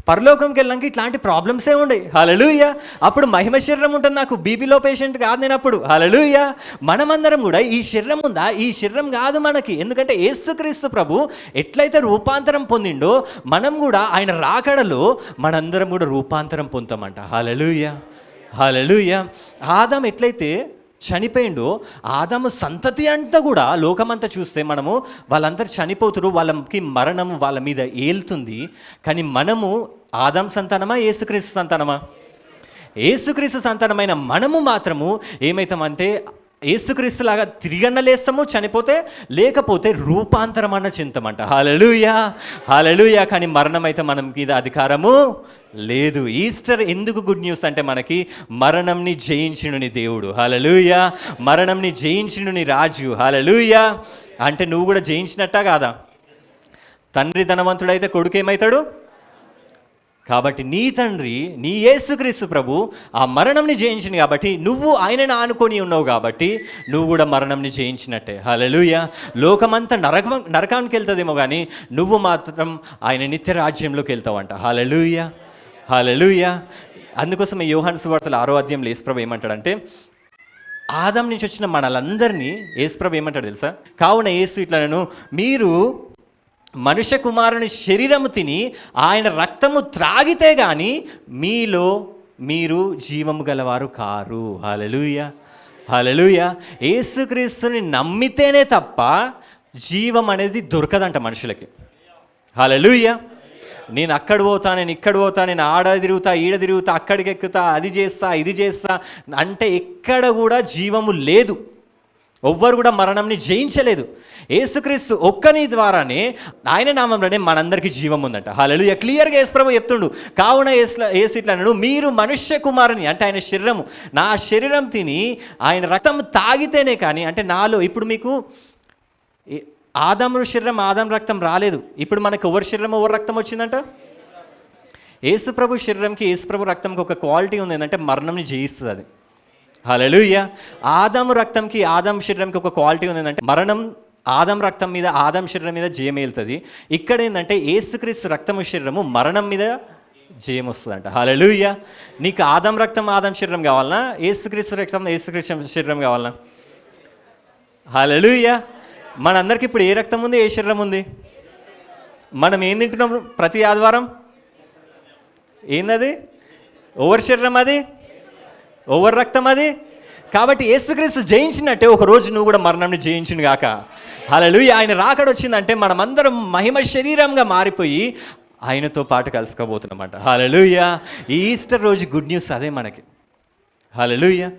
పరలోకంకి వెళ్ళాక ఇట్లాంటి ప్రాబ్లమ్సే ఉండే. హల్లెలూయా. అప్పుడు మహిమ శరీరం ఉంటుంది, నాకు బీపీలో పేషెంట్ కాదు నేను అప్పుడు. హల్లెలూయా. మనమందరం కూడా ఈ శరీరం ఉందా, ఈ శరీరం కాదు మనకి. ఎందుకంటే యేసుక్రీస్తు ప్రభు ఎట్లయితే రూపాంతరం పొందిండో మనం కూడా ఆయన రాకడలో మనందరం కూడా రూపాంతరం పొందుతామంట. హల్లెలూయా. హల్లెలూయా. ఆదాం ఎట్లయితే చనిపోయిండో ఆదాము సంతతి అంతా కూడా లోకమంతా చూస్తే మనము వాళ్ళందరూ చనిపోతురు, వాళ్ళకి మరణం వాళ్ళ మీద ఏలుతుంది. కానీ మనము ఆదాం సంతానమా యేసుక్రీస్తు సంతానమా? యేసుక్రీస్తు సంతానమైన మనము మాత్రము ఏమవుతామంటే యేసుక్రీస్తులాగా తిరిగన్న లేస్తాము చనిపోతే, లేకపోతే రూపాంతరం అన్న చింతమంట. హల్లెలూయా. హల్లెలూయా. కానీ మరణం అయితే మనం మీద అధికారము లేదు. ఈస్టర్ ఎందుకు గుడ్ న్యూస్ అంటే మనకి మరణంని జయించినుని దేవుడు. హల్లెలూయా. మరణంని జయించినుని రాజు. హల్లెలూయా. అంటే నువ్వు కూడా జయించినట్టా కాదా? తండ్రి ధనవంతుడైతే కొడుకు ఏమవుతాడు? కాబట్టి నీ తండ్రి నీ యేసుక్రీస్తు ప్రభు ఆ మరణంని జయించింది కాబట్టి నువ్వు ఆయనను ఆనుకొని ఉన్నావు కాబట్టి నువ్వు కూడా మరణంని జయించినట్టే. హల్లెలూయా. లోకమంతా నరకానికి వెళ్తుందేమో కానీ నువ్వు మాత్రం ఆయన నిత్య రాజ్యంలోకి వెళ్తావంట. హల్లెలూయా. హల్లెలూయా. అందుకోసం ఈ యోహాను సువార్తల 6వ అధ్యాయంలో యేసుప్రభు ఏమంటాడంటే ఆదాం నుంచి వచ్చిన మనలందరినీ యేసుప్రభు ఏమంటాడు తెలుసా? కావున యేసు ఇట్లను మీరు మనుష్య కుమారుని శరీరము తిని ఆయన రక్తము త్రాగితే గాని మీలో మీరు జీవము గలవారు కారు. హల్లెలూయా. హల్లెలూయా. యేసుక్రీస్తుని నమ్మితేనే తప్ప జీవం అనేది దొరకదంట మనుషులకి. హల్లెలూయా. నేను అక్కడ పోతా, నేను ఇక్కడ పోతా, నేను ఆడ తిరుగుతా, ఈడ తిరుగుతా, అక్కడికి ఎక్కుతా, అది చేస్తా, ఇది చేస్తా అంటే ఎక్కడ కూడా జీవము లేదు. ఎవ్వరు కూడా మరణంని జయించలేదు. యేసుక్రీస్తు ఒక్కని ద్వారానే ఆయన నామంలోనే మనందరికీ జీవం ఉందంట. హల్లెలూయా. క్లియర్గా యేసుప్రభు చెప్తుండు. కావున యేసు ఇట్లన్నాడు, మీరు మనుష్య కుమారుని అంటే ఆయన శరీరము, నా శరీరం తిని ఆయన రక్తం తాగితేనే కానీ, అంటే నాలో ఇప్పుడు మీకు ఆదాము శరీరం ఆదాం రక్తం రాలేదు. ఇప్పుడు మనకు ఎవరి శరీరం ఎవరి రక్తం వచ్చిందంట? యేసుప్రభు శరీరంకి యేసుప్రభు రక్తంకి ఒక క్వాలిటీ ఉంది, ఏంటంటే మరణంని జయిస్తుంది అది. హల్లెలూయా. ఆదాము రక్తంకి ఆదాం శరీరంకి ఒక క్వాలిటీ ఉంది, ఏంటంటే మరణం ఆదాం రక్తం మీద ఆదాం శరీరం మీద జయం వెళ్తుంది. ఇక్కడ ఏంటంటే యేసుక్రీస్తు రక్తము శరీరము మరణం మీద జయం వస్తుందంట. హల్లెలూయా. నీకు ఆదాం రక్తం ఆదాం శరీరం కావాలన్నా, యేసుక్రీస్తు రక్తం యేసుక్రీస్తు శరీరం కావాలన్నా? హల్లెలూయా. మనందరికి ఇప్పుడు ఏ రక్తం ఉంది, ఏ శరీరం ఉంది? మనం ఏం తింటున్నాం ప్రతి ఆదివారం? ఏందది? ఓవర్ శరీరం అది, ఓవర్ రక్తం అది. కాబట్టి యేసుక్రీస్తు జయించినట్టే ఒకరోజు నువ్వు కూడా మరణంని జయించును గాక. హల్లెలూయా. ఆయన రాకడ వచ్చిందంటే మనమందరం మహిమ శరీరంగా మారిపోయి ఆయనతో పాటు కలుసుకోబోతున్నామంట. హల్లెలూయా. ఈ ఈస్టర్ రోజు గుడ్ న్యూస్ అదే మనకి. హల్లెలూయా.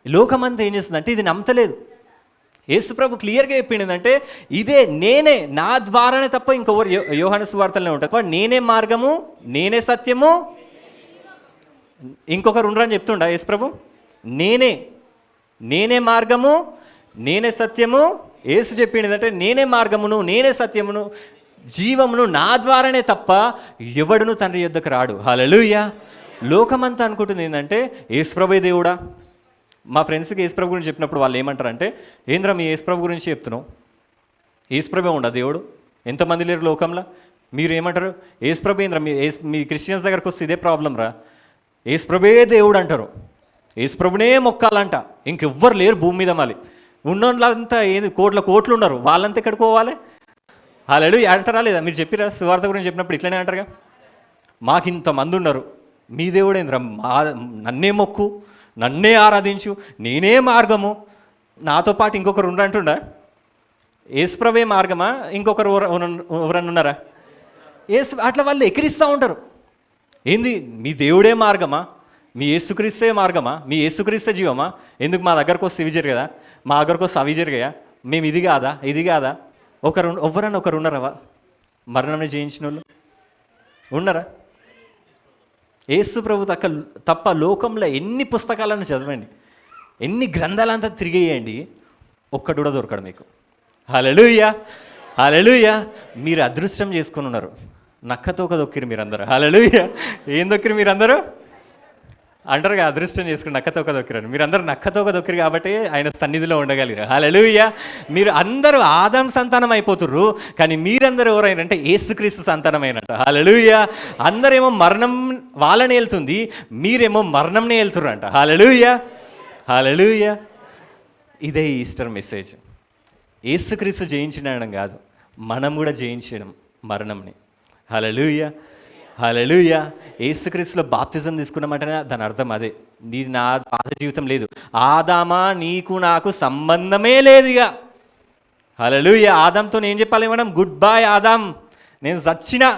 లోకమంతా ఏం చేస్తుందంటే ఇది నమ్మతలేదు. యేసుప్రభు క్లియర్గా చెప్పింది ఏంటంటే ఇదే నేనే, నా ద్వారానే తప్ప ఇంకొకరు యోహాను సువార్తలనే ఉంటుంది. నేనే మార్గము, నేనే సత్యము, ఇంకొకరు ఉండరని చెప్తుండా యేసుప్రభు? నేనే మార్గము, నేనే సత్యము. యేసు చెప్పింది ఏంటంటే నేనే మార్గమును, నేనే సత్యమును, జీవమును, నా ద్వారానే తప్ప ఎవడును తండ్రి యొద్దకు రాడు. హల్లెలూయా. లోకమంతా అనుకుంటుంది ఏంటంటే యేసుప్రభే దేవుడా. మా ఫ్రెండ్స్కి యేసుప్రభు గురించి చెప్పినప్పుడు వాళ్ళు ఏమంటారంటే, ఏంద్రా మీ యేసుప్రభు గురించి చెప్తున్నావు, యేసుప్రభే ఉండా దేవుడు? ఎంతమంది లేరు లోకంలో? మీరు ఏమంటారు? యేసుప్రభు ఏంద్రా, మీ క్రిస్టియన్స్ దగ్గరకు వస్తే ఇదే ప్రాబ్లం రా, యేసుప్రభే దేవుడు అంటారు, యేసుప్రభునే మొక్కాలంట, ఇంకెవ్వరు లేరు భూమి మీద. మళ్ళీ ఉన్నోళ్ళంతా ఏంది కోట్లు ఉన్నారు, వాళ్ళంతా ఎక్కడికి పోవాలి? హల్లెలూయా అంటారా లేదా? మీరు చెప్పిరా సువార్త గురించి చెప్పినప్పుడు ఇట్లనే అంటారుగా, మాకు ఇంతమంది ఉన్నారు, మీ దేవుడు ఏంద్రా, నన్నే మొక్కు, నన్నే ఆరాధించు, నేనే మార్గము, నాతో పాటు ఇంకొకరు ఉండరంటుండా? యేసుప్రభే మార్గమా, ఇంకొకరు ఎవరన్నా ఉన్నారా? అట్లా వాళ్ళు ఎక్కిరిస్తూ ఉంటారు. ఏంది మీ దేవుడే మార్గమా, మీ యేసుక్రీస్తే మార్గమా, మీ యేసుక్రీస్తే జీవమా? ఎందుకు మా దగ్గరకు వస్తే ఇవి జరగదా, మా దగ్గరకు వస్తే అవి జరిగాయా, మేము ఇది కాదా? ఎవరన్నా ఒకరు ఉన్నారా మరణాన్ని జయించిన వాళ్ళు? ఉన్నారా? యేసు ప్రభు తప్ప లోకంలో ఎన్ని పుస్తకాలను చదవండి, ఎన్ని గ్రంథాలంతా తిరిగేయండి, ఒక్కడు కూడా దొరకడు మీకు. హల్లెలూయా, హల్లెలూయా. మీరు అదృష్టం చేసుకుని ఉన్నారు. నక్కతోక దొక్కిరు మీరందరూ. హల్లెలూయా. ఏం దొక్కిరు మీరందరూ అంటారు కదా, అదృష్టం చేసుకుని నక్కతోక దొక్కిరని. మీరందరూ నక్కతోక దొక్కిరు కాబట్టి ఆయన సన్నిధిలో ఉండగలిగారు. హల్లెలూయా. మీరు అందరూ ఆదాం సంతానం అయిపోతుర్రు, కానీ మీరందరూ ఎవరైనంటే యేసుక్రీస్తు సంతానమైనట్ట. హల్లెలూయా. అందరేమో మరణం వాళ్ళని వెళ్తుంది, మీరేమో మరణంనే వెళ్తుర్రంట. హల్లెలూయా, హల్లెలూయా. ఇదే ఈస్టర్ మెసేజ్. యేసుక్రీస్తు జయించడం కాదు, మనం కూడా జయించడం మరణంని. హల్లెలూయా, హల్లెలూయా. యేసుక్రీస్తులో బాప్తిజం తీసుకున్నామంటేనే దాని అర్థం అదే, నీ నా పాత జీవితం లేదు, ఆదామా నీకు నాకు సంబంధమే లేదు ఇక. హల్లెలూయా. ఆదాంతో ఏం చెప్పాలి మనం? గుడ్ బాయ్ ఆదాం, నేను సచ్చినా.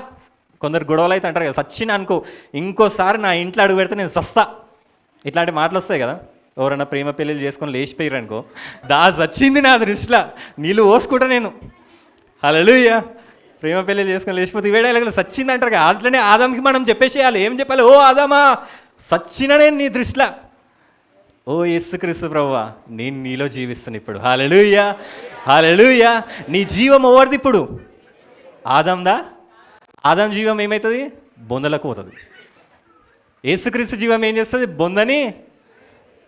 కొందరు గొడవలు అయితే అంటారు కదా, సచ్చినా అనుకో, ఇంకోసారి నా ఇంట్లో అడుగు పెడితే నేను సస్తా. ఇట్లాంటి మాటలు వస్తాయి కదా. ఎవరైనా ప్రేమ పెళ్ళిళ్ళు చేసుకొని లేచిపోయారు అనుకో, సచ్చింది నా దృష్టిలో, నీళ్ళు పోసుకుంటా నేను. హల్లెలూయా. ప్రేమ పెళ్ళిళ్ళు చేసుకొని లేచిపోతే వేడేలా సచ్చింది అంటారు కదా, అట్లనే ఆదాంకి మనం చెప్పేసేయాలి. ఏం చెప్పాలి? ఓ ఆదామా, సచ్చిన నేను నీ దృష్టిలో. ఓ యేసుక్రీస్తు ప్రభువా, నేను నీలో జీవిస్తాను ఇప్పుడు. హల్లెలూయా, హల్లెలూయా. నీ జీవం ఎవరిది ఇప్పుడు? ఆదాందా? ఆదాం జీవం ఏమవుతుంది? బొందలకు పోతుంది. యేసుక్రీస్తు జీవం ఏం చేస్తుంది? బొందని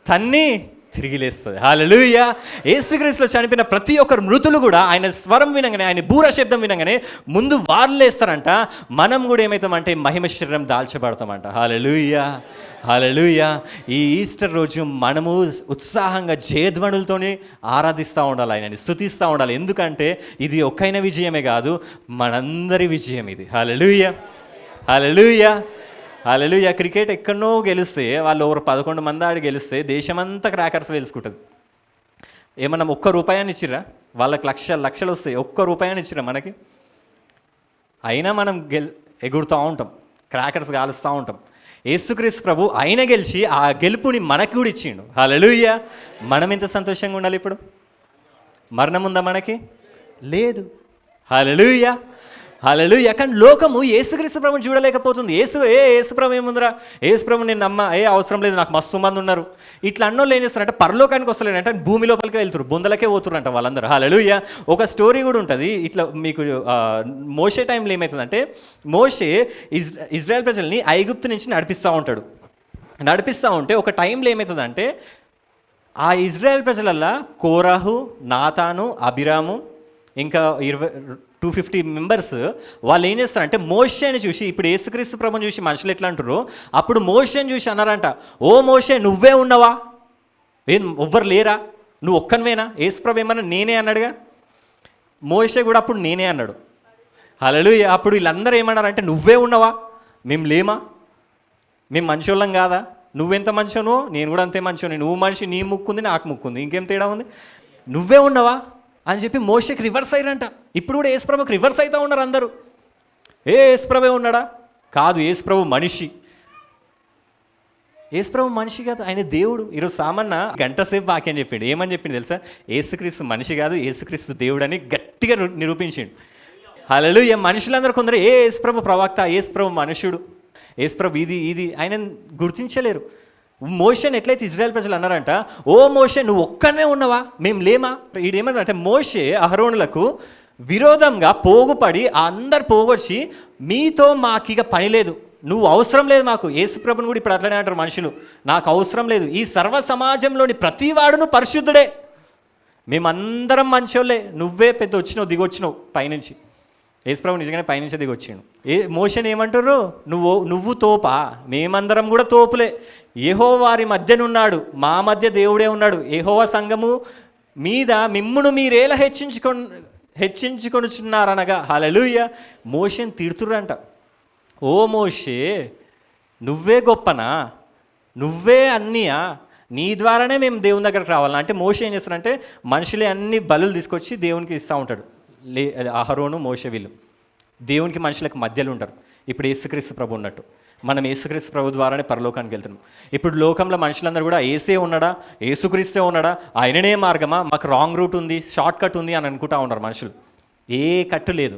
తన్ని తిరిగి లేస్తుంది. హల్లెలూయా. యేసుక్రీస్తులో చనిపోయిన ప్రతి ఒక్కరు మృతులు కూడా ఆయన స్వరం వినగానే, ఆయన బూర శబ్దం వినగానే ముందు వాళ్ళు లేస్తారంట. మనం కూడా ఏమవుతామంటే మహిమ శరీరం దాల్చబడతామంట. హల్లెలూయా, హల్లెలూయా. ఈ ఈస్టర్ రోజు మనము ఉత్సాహంగా జయధ్వనులతోనే ఆరాధిస్తూ ఉండాలి, ఆయనని స్తుతిస్తూ ఉండాలి. ఎందుకంటే ఇది ఒక్కైన విజయమే కాదు, మనందరి విజయం ఇది. హల్లెలూయా, హల్లెలూయా, హల్లెలూయా. క్రికెట్ ఎక్కడనో గెలిస్తే, వాళ్ళు ఓవర్ 11 మంది ఆడి గెలిస్తే దేశమంతా క్రాకర్స్ వేలుసుకుంటుంది. ఏమన్నా ₹1 ఇచ్చిర్రా? వాళ్ళకి లక్షలు వస్తాయి. ₹1 ఇచ్చిర్రా మనకి? అయినా మనం ఎగురుతూ ఉంటాం, క్రాకర్స్ కాలుస్తూ ఉంటాం. యేసుక్రీస్తు ప్రభు ఆయన గెలిచి ఆ గెలుపుని మనకి కూడా ఇచ్చిండు. హల్లెలూయా. మనం ఎంత సంతోషంగా ఉండాలి ఇప్పుడు? మరణం ఉందా మనకి? లేదు. హల్లెలూయా, హల్లెలూయా. కానీ లోకము యేసుక్రీస్తు ప్రభుని చూడలేకపోతుంది. యేసు ప్రభు ఏముందిరా, యేసు ప్రభు నేను నమ్మ, అవసరం లేదు, నాకు మస్తు మంది ఉన్నారు. ఇట్లా అన్నోళ్ళు ఏం చేస్తారంటే పరలోకానికి వస్తలేనంటే భూమి లోపలికి వెళ్తారు, బొందలకే పోతురంట వాళ్ళందరూ. హల్లెలూయా. ఒక స్టోరీ కూడా ఉంటుంది ఇట్లా, మీకు మోషే టైంలో ఏమవుతుందంటే, మోషే ఇజ్రాయెల్ ప్రజల్ని ఐగుప్తు నుంచి నడిపిస్తూ ఉంటే ఒక టైంలో ఏమవుతుందంటే, ఆ ఇజ్రాయెల్ ప్రజలల్లా కోరాహు, నాతాను, అబిరాము, ఇంకా 250 మెంబర్స్ వాళ్ళు ఏం చేస్తారంటే మోషేని చూసి, ఇప్పుడు యేసుక్రీస్తు ప్రభుని చూసి మనుషులు ఎట్లా అంటారు, అప్పుడు మోషేని చూసి అన్నారంట, ఓ మోషే నువ్వే ఉన్నావా, ఎవ్వరు లేరా, నువ్వు ఒక్కనివేనా? యేసు ప్రభు ఏమన్నా నేనే అన్నాడుగా. మోషే కూడా అప్పుడు నేనే అన్నాడు. హల్లెలూయా. అప్పుడు వీళ్ళందరూ ఏమన్నారంటే, నువ్వే ఉన్నావా, మేము లేమా, మేము మంచోళ్ళం కాదా, నువ్వెంత మంచోనో నేను కూడా అంతే మంచోని, నువ్వు మనిషి, నీ ముక్కుంది నాకు ముక్కుంది, ఇంకేం తేడా ఉంది, నువ్వే ఉన్నావా అని చెప్పి మోషేకి రివర్స్ అయ్యారంట. ఇప్పుడు కూడా యేసుప్రభుకి రివర్స్ అవుతూ ఉన్నారు అందరూ. యేసుప్రభే ఉన్నాడా? కాదు, యేసుప్రభు మనిషి. యేసుప్రభు మనిషి కాదు, ఆయన దేవుడు. ఈరోజు సామాన్య గంట సేపు వాక్యం చెప్పిండు. ఏమని చెప్పిండు తెలుసా? యేసుక్రీస్తు మనిషి కాదు, యేసుక్రీస్తు దేవుడు అని గట్టిగా నిరూపించిండు. హల్లెలూయా. మనుషులందరూ కొందరు యేసుప్రభు ప్రవక్త, యేసుప్రభు మనుషుడు, యేసుప్రభు ఇది ఆయన గుర్తించలేరు. మోషేని ఎట్లయితే ఇజ్రాయెల్ ప్రజలు అన్నారంట, ఓ మోషే నువ్వు ఒక్కనే ఉన్నావా, మేము లేమా? ఈడేమన్నారంటే, మోషే అహరోనులకు విరోధంగా పోగుపడి అందరు పోగొచ్చి, మీతో మాకిక పని లేదు, నువ్వు అవసరం లేదు మాకు. యేసుప్రభుని కూడా ఇప్పుడు అట్లనే అంటారు మనుషులు, నాకు అవసరం లేదు, ఈ సర్వ సమాజంలోని ప్రతివాడును పరిశుద్ధుడే, మేమందరం మంచోళ్ళే, నువ్వే పెద్ద వచ్చినావు, దిగొచ్చినావు పైనుంచి. యేసుప్రభు నిజంగానే పైనుంచి దిగి వచ్చిండు. మోషేని ఏమంటారు, నువ్వు తోపా, మేమందరం కూడా తోపులే, యెహోవా వారి మధ్యనున్నాడు, మా మధ్య దేవుడే ఉన్నాడు, యెహోవా సంఘము మీద మిమ్మును మీరేలా హెచ్చించుకొనుచున్నారనగా. హల్లెలూయా. మోషేని తిడుతుర్రంట, ఓ మోషే నువ్వే గొప్పనా, నువ్వే అన్నీయా, నీ ద్వారానే మేము దేవుని దగ్గరకు రావాలన్నా. అంటే మోషే ఏం చేస్తారంటే, మనుషులే అన్ని బలులు తీసుకొచ్చి దేవునికి ఇస్తూ ఉంటాడు. అహరోను, మోషే వీళ్ళు దేవునికి మనుషులకు మధ్యలో ఉంటారు. ఇప్పుడు యేసుక్రీస్తు ప్రభు ఉన్నట్టు మనం యేసుక్రీస్తు ప్రభు ద్వారానే పరలోకానికి వెళ్తున్నాం. ఇప్పుడు లోకంలో మనుషులందరూ కూడా ఏసే ఉన్నాడా, యేసుక్రీస్తే ఉన్నాడా, ఆయననే మార్గమా, మాకు రాంగ్ రూట్ ఉంది, షార్ట్ కట్ ఉంది అని అనుకుంటా ఉన్నారు మనుషులు. ఏ కట్టు లేదు,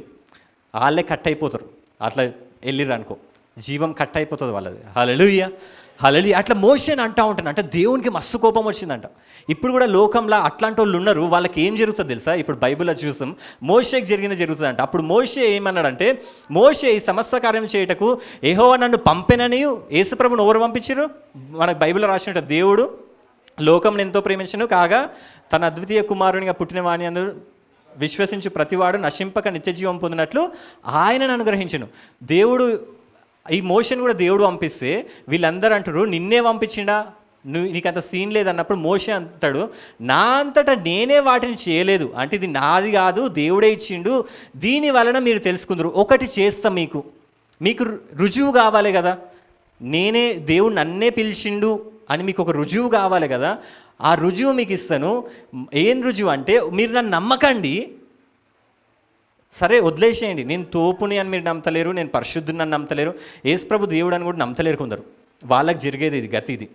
వాళ్ళే కట్ అయిపోతారు అట్లా వెళ్ళిర్రు అనుకో. జీవం కట్ అయిపోతుంది వాళ్ళది. హల్లెలూయా, హల్లెలూయా. అట్లా మోషేని అంటూ ఉంటాను, అంటే దేవునికి మస్తు కోపం వచ్చిందంట. ఇప్పుడు కూడా లోకంలో అట్లాంటి వాళ్ళు ఉన్నారు. వాళ్ళకి ఏం జరుగుతుంది తెలుసా? ఇప్పుడు బైబిల్లో చూస్తాం, మోషేకి జరిగింది జరుగుతుందంట. అప్పుడు మోషే ఏమన్నాడంటే, మోషే ఈ సమస్త కార్యం చేయటకు యెహోవా నన్ను పంపెనని యేసుప్రభుని ఎవరు పంపించారు? మనకు బైబిల్లో రాసినట్టు, దేవుడు లోకంను ఎంతో ప్రేమించను కాగా తన అద్వితీయ కుమారునిగా పుట్టిన వాణి అందరూ విశ్వసించు ప్రతివాడు నశింపక నిత్యజీవం పొందినట్లు ఆయనను అనుగ్రహించను. దేవుడు ఈ మోషన్ కూడా దేవుడు పంపిస్తే వీళ్ళందరూ అంటారు, నిన్నే పంపించిండా, నీకు అంత సీన్ లేదన్నప్పుడు మోషే అంటాడు, నా అంతటా నేనే వాటిని చేయలేదు, అంటే ఇది నాది కాదు, దేవుడే ఇచ్చిండు, దీని వలన మీరు తెలుసుకుందరు. ఒకటి చేస్తాం, మీకు రుజువు కావాలి కదా, నేనే దేవుడు నన్నే పిలిచిండు అని మీకు ఒక రుజువు కావాలి కదా, ఆ రుజువు మీకు ఇస్తాను. ఏం రుజువు అంటే, మీరు నన్ను నమ్మకండి, సరే వదిలేసేయండి, నేను తోపుని అని మీరు నమ్మతలేరు, నేను పరిశుద్ధుని అని నమ్మతలేరు, యేసుప్రభు దేవుడు అని కూడా నమ్మతలేరు కొందరు. వాళ్ళకి జరిగేది ఇది, గతి ఇది,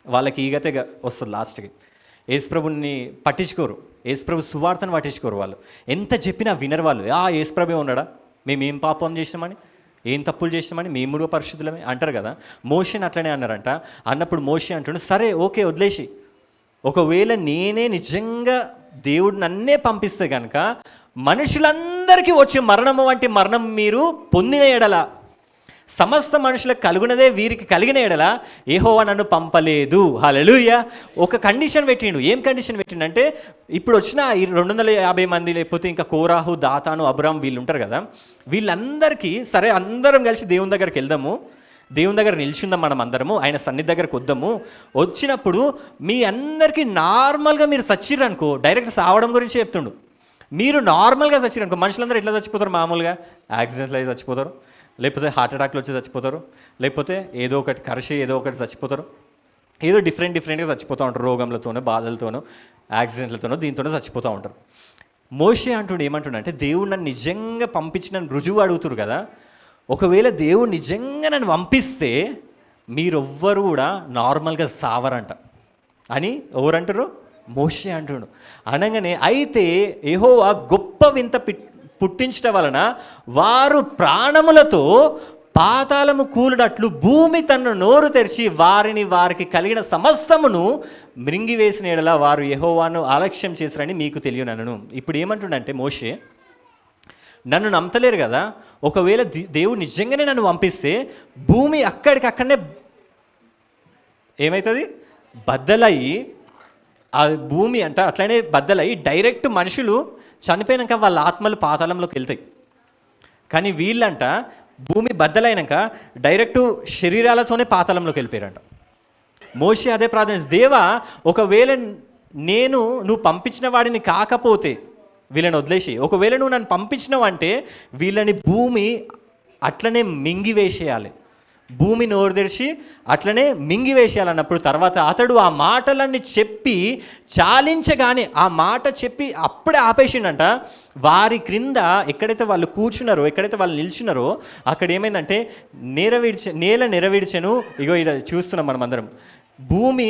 వాళ్ళకి ఈ గతే వస్తుంది లాస్ట్కి. యేసుప్రభుని పట్టించుకోరు, యేసుప్రభు సువార్తను పట్టించుకోరు. వాళ్ళు ఎంత చెప్పినా వినరు. వాళ్ళు యేసుప్రభే ఉన్నాడా, మేము ఏం పాపం చేసినామని, ఏం తప్పులు చేసినామని, మేము కూడా పరిశుద్ధులమే అంటారు కదా. మోషేని అట్లనే అన్నారంట. అన్నప్పుడు మోషే అంటుండు, సరే ఓకే వదిలేసి, ఒకవేళ నేనే నిజంగా దేవుడు నన్నే పంపిస్తే కనుక మనుషులందరికీ వచ్చే మరణము వంటి మరణం మీరు పొందిన ఎడల, సమస్త మనుషులకు కలుగునదే వీరికి కలిగిన ఎడల యెహోవా నన్ను పంపలేదు. హల్లెలూయా. ఒక కండిషన్ పెట్టిండు. ఏం కండిషన్ పెట్టిండు అంటే, ఇప్పుడు వచ్చిన ఈ 250 మంది, లేకపోతే ఇంకా కోరాహు, దాతాను, అబ్రాం వీళ్ళు ఉంటారు కదా, వీళ్ళందరికీ సరే అందరం కలిసి దేవుని దగ్గరికి వెళ్దాము, దేవుని దగ్గర నిల్చుందాం, మనం అందరము ఆయన సన్నిధి దగ్గరకు వద్దాము. వచ్చినప్పుడు మీ అందరికీ నార్మల్గా మీరు చచ్చిర్రనుకో, డైరెక్ట్ సావడం గురించి చెప్తుండు. మీరు నార్మల్గా చచ్చిరనుకో, మనుషులందరూ ఎట్లా చచ్చిపోతారు? మామూలుగా యాక్సిడెంట్లు అయ్యి చచ్చిపోతారు, లేకపోతే హార్ట్ అటాక్లు వచ్చి చచ్చిపోతారు, లేకపోతే ఏదో ఒకటి కరిసి ఏదో ఒకటి చచ్చిపోతారు, ఏదో డిఫరెంట్గా చచ్చిపోతూ ఉంటారు. రోగంలతోనో, బాధలతోనో, యాక్సిడెంట్లతోనో, దీంతోనో చచ్చిపోతూ ఉంటారు. మోషే అంటుండే ఏమంటుండే, దేవుడు నన్ను నిజంగా పంపించిన రుజువు అడుగుతారు కదా, ఒకవేళ దేవుడు నిజంగా నన్ను పంపిస్తే మీరెవ్వరు కూడా నార్మల్గా సావరంట అని ఎవరంటారు? మోషే అంటుడు. అనగానే అయితే యెహోవా గొప్ప వింత పుట్టించడం వలన వారు ప్రాణములతో పాతాళము కూలినట్లు భూమి తన నోరు తెరిచి వారికి కలిగిన సమస్తమును మృంగివేసిన యెడల వారు యెహోవాను అలక్ష్యం చేశారని మీకు తెలియనను. ఇప్పుడు ఏమంటుండంటే మోషే, నన్ను నమ్మతలేరు కదా, ఒకవేళ దేవుడు నిజంగానే నన్ను పంపిస్తే భూమి అక్కడికక్కడనే ఏమవుతుంది? బద్దలయ్యి, ఆ భూమి అంట అట్లనే బద్దలయ్యి డైరెక్ట్ మనుషులు చనిపోయాక వాళ్ళ ఆత్మలు పాతాళంలోకి వెళ్తాయి. కానీ వీళ్ళంట భూమి బద్దలైనాక డైరెక్ట్ శరీరాలతోనే పాతాళంలోకి వెళ్ళిపోయారంట. మోషే అదే ప్రార్థన, దేవా ఒకవేళ నువ్వు పంపించిన వాడిని కాకపోతే వీళ్ళని వదిలేసి, ఒకవేళ నువ్వు నన్ను పంపించినావు అంటే వీళ్ళని భూమి అట్లనే మింగివేసేయాలి, భూమి నోరు తెరిచి అట్లనే మింగివేసేయాలన్నప్పుడు తర్వాత అతడు ఆ మాటలన్నీ చెప్పి చాలించగానే, ఆ మాట చెప్పి అప్పుడే ఆపేసిండంట. వారి క్రింద ఎక్కడైతే వాళ్ళు కూర్చున్నారో, ఎక్కడైతే వాళ్ళు నిల్చున్నారో అక్కడ ఏమైందంటే నేల నెరవేర్చెను. ఇగో ఇక్కడ చూస్తున్నాం మనం అందరం, భూమి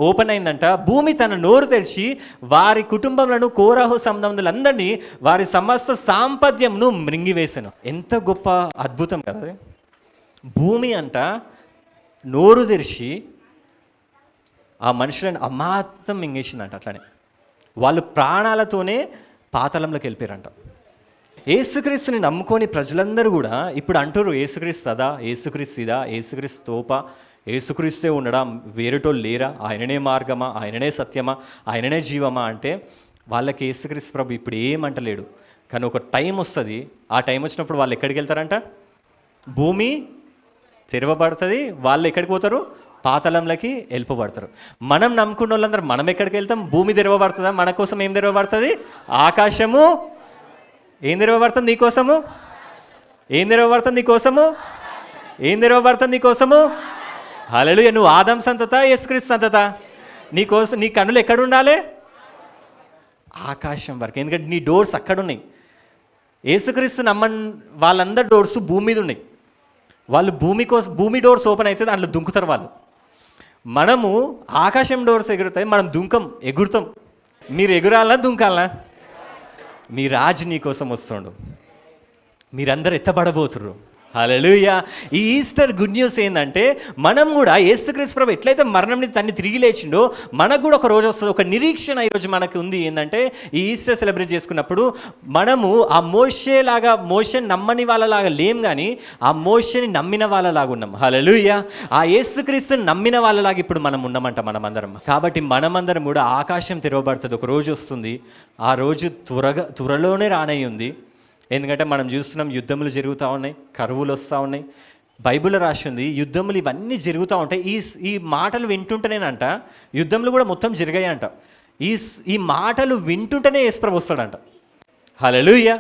ఓపెన్ అయిందంట. భూమి తన నోరు తెరిచి వారి కుటుంబంలో కోరాహు సంబంధులందరినీ వారి సమస్త సాంపద్యంను మృంగివేశాను. ఎంత గొప్ప అద్భుతం కదా! భూమి అంట నోరు తెరిచి ఆ మనుషులను అమాంతం మింగేసిందంట. అట్లానే వాళ్ళు ప్రాణాలతోనే పాతాళంలోకి వెళ్ళిపోయారంట. యేసుక్రీస్తుని నమ్ముకొని ప్రజలందరూ కూడా ఇప్పుడు అంటారు, యేసుక్రీస్తు అదా, యేసుక్రీస్తు ఇదా, యేసుక్రీస్తు తోప, యేసుక్రీస్తే ఉండడా, వేరేటోళ్ళు లేరా, ఆయననే మార్గమా, ఆయననే సత్యమా, ఆయననే జీవమా అంటే వాళ్ళకి యేసుక్రీస్తు ప్రభు ఇప్పుడు ఏమంటలేడు. కానీ ఒక టైం వస్తుంది, ఆ టైం వచ్చినప్పుడు వాళ్ళు ఎక్కడికి వెళ్తారంట? భూమి తెరవబడుతుంది, వాళ్ళు ఎక్కడికి పోతారు? పాతాళంలోకి వెళ్ళిపోబడతారు. మనం నమ్ముకున్న వాళ్ళందరూ మనం ఎక్కడికి వెళ్తాం? భూమి తెరవబడుతుందా? మన కోసం ఏం తెరవబడుతుంది? ఆకాశము. ఏం తెరవబడుతుంది నీకోసము? ఏం తెరవబడుతుంది నీకోసము? ఏం తెరవబడుతుంది నీకోసము? హల్లెలూయా. నువ్వు ఆదం సంతత, యేసుక్రీస్తు సంతత? నీకోసం నీ కన్నులు ఎక్కడ ఉండాలి? ఆకాశం వరకు. ఎందుకంటే నీ డోర్స్ అక్కడ ఉన్నాయి. యేసుక్రీస్తు నమ్మని వాళ్ళందరి డోర్స్ భూమి మీద ఉన్నాయి. వాళ్ళు భూమి డోర్స్ ఓపెన్ అయితే దాంట్లో దుంకుతారు వాళ్ళు. మనము ఆకాశం డోర్స్ ఎగురుతాయి, మనం ఎగురుతాం. మీరు ఎగురాలా దుంకాలా? మీ రాజు నీ కోసం వస్తుండు, మీరందరూ ఎత్తబడబోతుర్రు. హల్లెలూయా. ఈ ఈస్టర్ గుడ్ న్యూస్ ఏంటంటే మనం కూడా యేసుక్రీస్తు ప్రభు ఎట్లయితే మరణంని తన్ని తిరిగి లేచిండో మనకు కూడా ఒక రోజు వస్తుంది, ఒక నిరీక్షణ ఈరోజు మనకు ఉంది. ఏంటంటే ఈ ఈస్టర్ సెలబ్రేట్ చేసుకున్నప్పుడు మనము ఆ మోషేని నమ్మని వాళ్ళలాగా లేం, కానీ ఆ మోషేని నమ్మిన వాళ్ళలాగా ఉన్నాం. హల్లెలూయా. ఆ యేసుక్రీస్తుని నమ్మిన వాళ్ళలాగా ఇప్పుడు మనం ఉన్నామంట మనమందరం. కాబట్టి మనమందరం కూడా ఆకాశం తెరవబడుతుంది, ఒక రోజు వస్తుంది. ఆ రోజు త్వరలోనే రానయ్యి ఉంది. ఎందుకంటే మనం చూస్తున్నాం, యుద్ధములు జరుగుతూ ఉన్నాయి, కరువులు వస్తూ ఉన్నాయి. బైబిల్లో రాసి ఉంది యుద్ధములు ఇవన్నీ జరుగుతూ ఉంటాయి. ఈ మాటలు వింటుంటేనేనంట యుద్ధములు కూడా మొత్తం జరిగాయంట. ఈ మాటలు వింటుంటేనే యేసుప్రభు వస్తాడంట. హల్లెలూయా.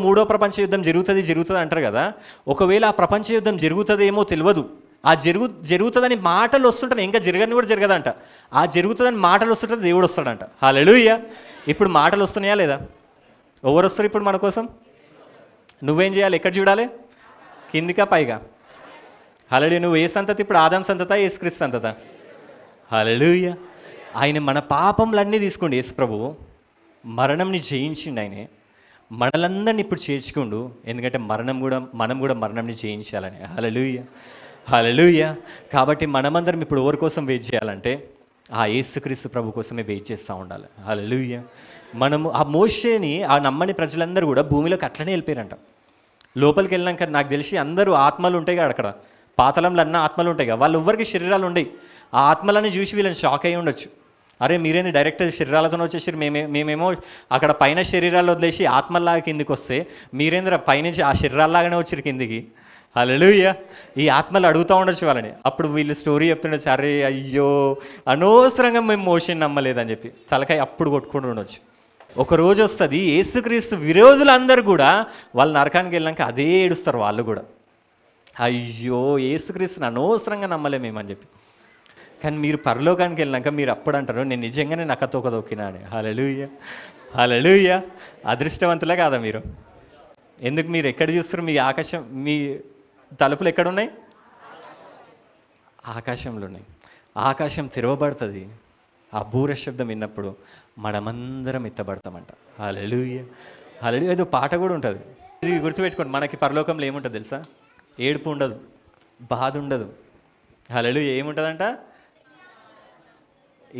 మూడో ప్రపంచ యుద్ధం జరుగుతుంది అంటారు కదా. ఒకవేళ ఆ ప్రపంచ యుద్ధం జరుగుతుందేమో తెలియదు. ఆ జరుగుతుందని మాటలు వస్తుంటాయి, ఇంకా జరగని కూడా జరగదంట. ఆ జరుగుతుందని మాటలు వస్తుంటే దేవుడు వస్తాడంట. హల్లెలూయా. ఇప్పుడు మాటలు వస్తున్నాయా లేదా? ఎవరు వస్తారు ఇప్పుడు మన కోసం? నువ్వేం చేయాలి? ఎక్కడ చూడాలి? కిందికా పైగా? హల్లెలూయా. నువ్వు ఏ సంతతి ఇప్పుడు? ఆదాం సంతత, యేసుక్రీస్తు సంతత? హల్లెలూయా. ఆయన మన పాపంలన్నీ తీసుకోండి. యేసు ప్రభువు మరణంని జయించిండు. ఆయనే మనలందరినీ ఇప్పుడు చేర్చుకోండు. ఎందుకంటే మనం కూడా మరణంని జయించాలని. హల్లెలూయా. హల్లెలూయా. కాబట్టి మనమందరం ఇప్పుడు ఎవరి కోసం వెయిట్ చేయాలంటే ఆ యేసుక్రీస్తు ప్రభు కోసమే వెయిట్ చేస్తూ ఉండాలి. హల్లెలూయా. మనము ఆ మోషేని, ఆ నమ్మని ప్రజలందరూ కూడా భూమిలోకి అట్లనే వెళ్ళిపోయారంట. లోపలికి వెళ్ళినాక నాకు తెలిసి అందరూ ఆత్మలు ఉంటాయి కదా అక్కడ, పాతాళంలో అన్న ఆత్మలు ఉంటాయి కదా, వాళ్ళు ఎవ్వరికి శరీరాలు ఉండవు. ఆ ఆత్మలని చూసి వీళ్ళని షాక్ అయ్యి ఉండొచ్చు. అరే మీరేంది డైరెక్ట్ శరీరాలతో వచ్చేసి మేమేమో అక్కడ పైన శరీరాలు వదిలేసి ఆత్మల్లాగా కిందికి వస్తే మీరేంద్ర పైనుంచి ఆ శరీరాల్లాగానే వచ్చారు కిందికి. హల్లెలూయా. ఈ ఆత్మలు అడుగుతూ ఉండొచ్చు వాళ్ళని. అప్పుడు వీళ్ళు స్టోరీ చెప్తుండొచ్చు, అరే అయ్యో అనవసరంగా మేము మోషేని నమ్మలేదని చెప్పి తలకాయ అప్పుడు కొట్టుకుంటూ ఉండొచ్చు. ఒక రోజు వస్తుంది యేసుక్రీస్తు విరోధులందరూ కూడా వాళ్ళు నరకానికి వెళ్ళాక అదే ఏడుస్తారు. వాళ్ళు కూడా అయ్యో యేసుక్రీస్తుని అనవసరంగా నమ్మలే మేమని చెప్పి. కానీ మీరు పరలోకానికి వెళ్ళాక మీరు అప్పుడు అంటారు, నేను నిజంగానే నక్కతోక తొక్కినా అని. హల్లెలూయా. హల్లెలూయా. అదృష్టవంతులే కాదా మీరు? ఎందుకు మీరు ఎక్కడ చూస్తారు? మీ తలుపులు ఎక్కడున్నాయి? ఆకాశంలో ఉన్నాయి. ఆకాశం తెరవబడుతుంది. ఆ బూర శబ్దం విన్నప్పుడు మనమందరం ఎత్తబడతామంట. హల్లెలూయా. హల్లెలూయా. ఏదో పాట కూడా ఉంటుంది, ఇది గుర్తుపెట్టుకోండి. మనకి పరలోకంలో ఏముంటుంది తెలుసా? ఏడుపు ఉండదు, బాధ ఉండదు. హల్లెలూయా. ఏముంటుందంట?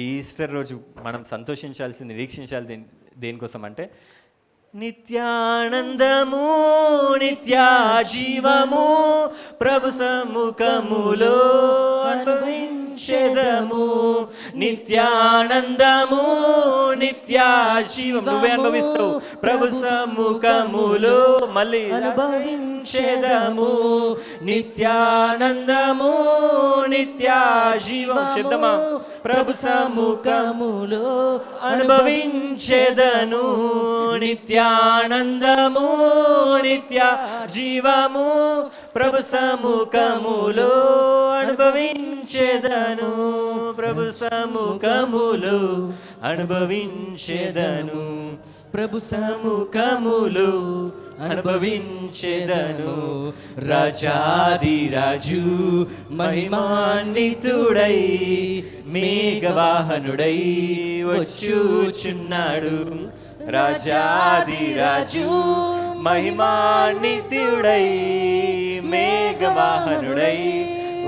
ఈస్టర్ రోజు మనం సంతోషించాల్సింది, నిరీక్షించాలి దేనికోసం అంటే నిత్యానందము, నిత్యాజీవము ప్రభు సముఖములో అనుభవించెదము. నిత్యానందము, నిత్యాజీవం నువ్వే అనుభవిస్తావు ప్రభు సముఖములో. మళ్ళీ అనుభవించెదము. నిత్యానందము, నిత్యాజీవం చెప్తామా? ప్రభు సముఖములో అనుభవించెదను. నిత్యానందము, నిత్య జీవము ప్రభు సముఖములో అనుభవించెదను. ప్రభు సముఖములో అనుభవించెదను. ప్రభు సముఖములో అనుభవించెదను. రాజాదిరాజు మహిమాన్వితుడై మేఘవాహనుడై వచ్చుచున్నాడు. రాజాదిరాజు మహిమాన్వితుడై మేఘవాహనుడై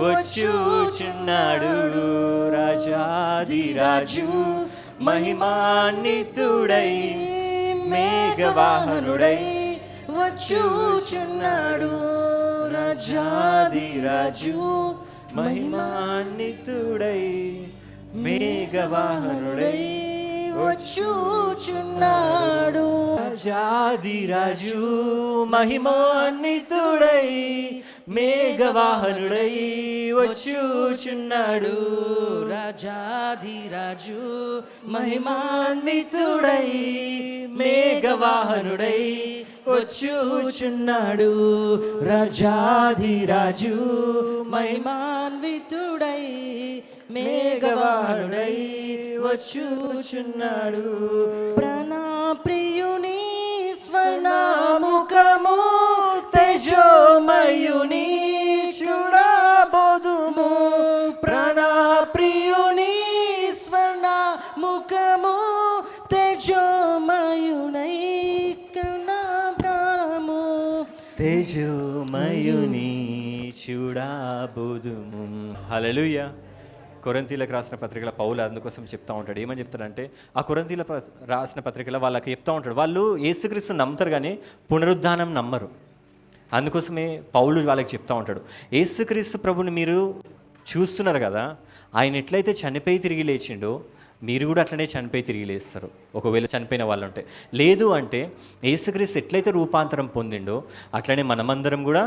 వచ్చుచున్నాడు. రాజాదిరాజు మహిమాన్వితుడై మేఘవాహనుడై వచ్చుచున్నాడు. రాజాదిరాజు మహిమాన్వితుడై మేఘవాహనుడై వచ్చుచున్నాడు. రాజాదిరాజు మహిమాన్వితుడై మేఘవాహనుడై వచ్చుచున్నాడు. రాజాదిరాజు మహిమాన్వితుడై మేఘవాహనుడై వచ్చుచున్నాడు. రాజాదిరాజు మహిమాన్వితుడై మేఘవాహనుడై వచ్చుచున్నాడు. ప్రాణప్రియుని స్వర్ణముఖము తేజోమయుని చూడబోదుము. ప్రాణప్రియుని స్వర్ణముఖము తేజోమయునై ప్రాణము తేజో ప్రియుని చూడబోదుము. హల్లెలూయా. కొరింథీయులకు రాసిన పత్రికల పౌలు అందుకోసం చెప్తా ఉంటాడు. ఏమని చెప్తాడంటే, ఆ కొరింథీయులకు రాసిన పత్రికలో వాళ్ళకి చెప్తా ఉంటాడు, వాళ్ళు యేసుక్రీస్తు నమ్ముతారు కానీ పునరుద్ధానం నమ్మరు. అందుకోసమే పౌలు వాళ్ళకి చెప్తా ఉంటాడు, యేసుక్రీస్తు ప్రభుని మీరు చూస్తున్నారు కదా, ఆయన ఎట్లయితే చనిపోయి తిరిగి లేచిండో మీరు కూడా అట్లనే చనిపోయి తిరిగి లేస్తారు, ఒకవేళ చనిపోయిన వాళ్ళు ఉంటే. లేదు అంటే యేసుక్రీస్తు ఎట్లయితే రూపాంతరం పొందిండో అట్లనే మనమందరం కూడా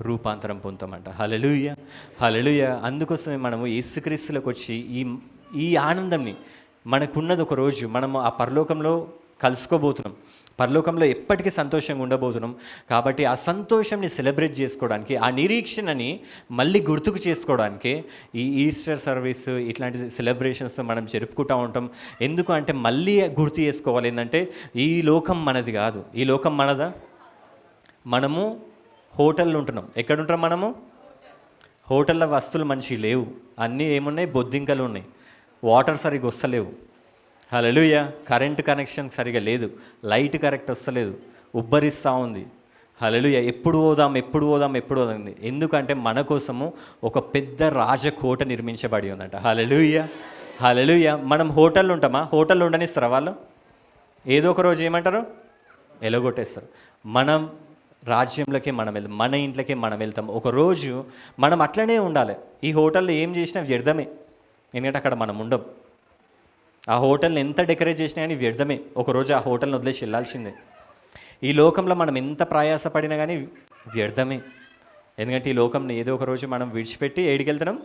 రూపాంతరం పొందుతామంట. హల్లెలూయా, హల్లెలూయా. అందుకోసమే మనము యేసుక్రీస్తులకు వచ్చి ఈ ఆనందంని, మనకున్నది ఒక రోజు మనము ఆ పరలోకంలో కలుసుకోబోతున్నాం, పరలోకంలో ఎప్పటికీ సంతోషంగా ఉండబోతున్నాం. కాబట్టి ఆ సంతోషంని సెలబ్రేట్ చేసుకోవడానికి, ఆ నిరీక్షణని మళ్ళీ గుర్తుకు చేసుకోవడానికి ఈ ఈస్టర్ సర్వీస్ ఇట్లాంటి సెలబ్రేషన్స్ మనం జరుపుకుంటూ ఉంటాం. ఎందుకు అంటే మళ్ళీ గుర్తు చేసుకోవాలి ఏంటంటే, ఈ లోకం మనది కాదు. ఈ లోకం మనదా? మనము హోటల్లో ఉంటున్నాం. ఎక్కడుంటాం మనము? హోటల్లో వస్తువులు మంచివి లేవు, అన్నీ ఏమున్నాయి? బొద్దింకలు ఉన్నాయి, వాటర్ సరిగ్గా వస్తలేవు. హల్లెలూయా. కరెంటు కనెక్షన్ సరిగా లేదు, లైట్ కరెక్ట్ వస్తలేదు, ఉబ్బరిస్తూ ఉంది. హల్లెలూయా. ఎప్పుడు పోదాం. ఎందుకంటే మన కోసము ఒక పెద్ద రాజకోట నిర్మించబడి ఉందంట. హల్లెలూయా, హల్లెలూయా. మనం హోటల్లో ఉంటామా? హోటల్లో ఉండనిస్తారా వాళ్ళు? ఏదో ఒక రోజు ఏమంటారు? ఎలగొట్టేస్తారు. మనం రాజ్యంలోకే మనం వెళ్తాం, మన ఇంట్లోకే మనం వెళ్తాం. ఒకరోజు మనం అట్లనే ఉండాలి. ఈ హోటల్లో ఏం చేసినా వ్యర్థమే, ఎందుకంటే అక్కడ మనం ఉండం. ఆ హోటల్ని ఎంత డెకరేట్ చేసినా కానీ వ్యర్థమే, ఒకరోజు ఆ హోటల్ని వదిలేసి వెళ్ళాల్సిందే. ఈ లోకంలో మనం ఎంత ప్రయాసపడినా కానీ వ్యర్థమే, ఎందుకంటే ఈ లోకంని ఏదో ఒక రోజు మనం విడిచిపెట్టి ఏడికి వెళ్తున్నాం?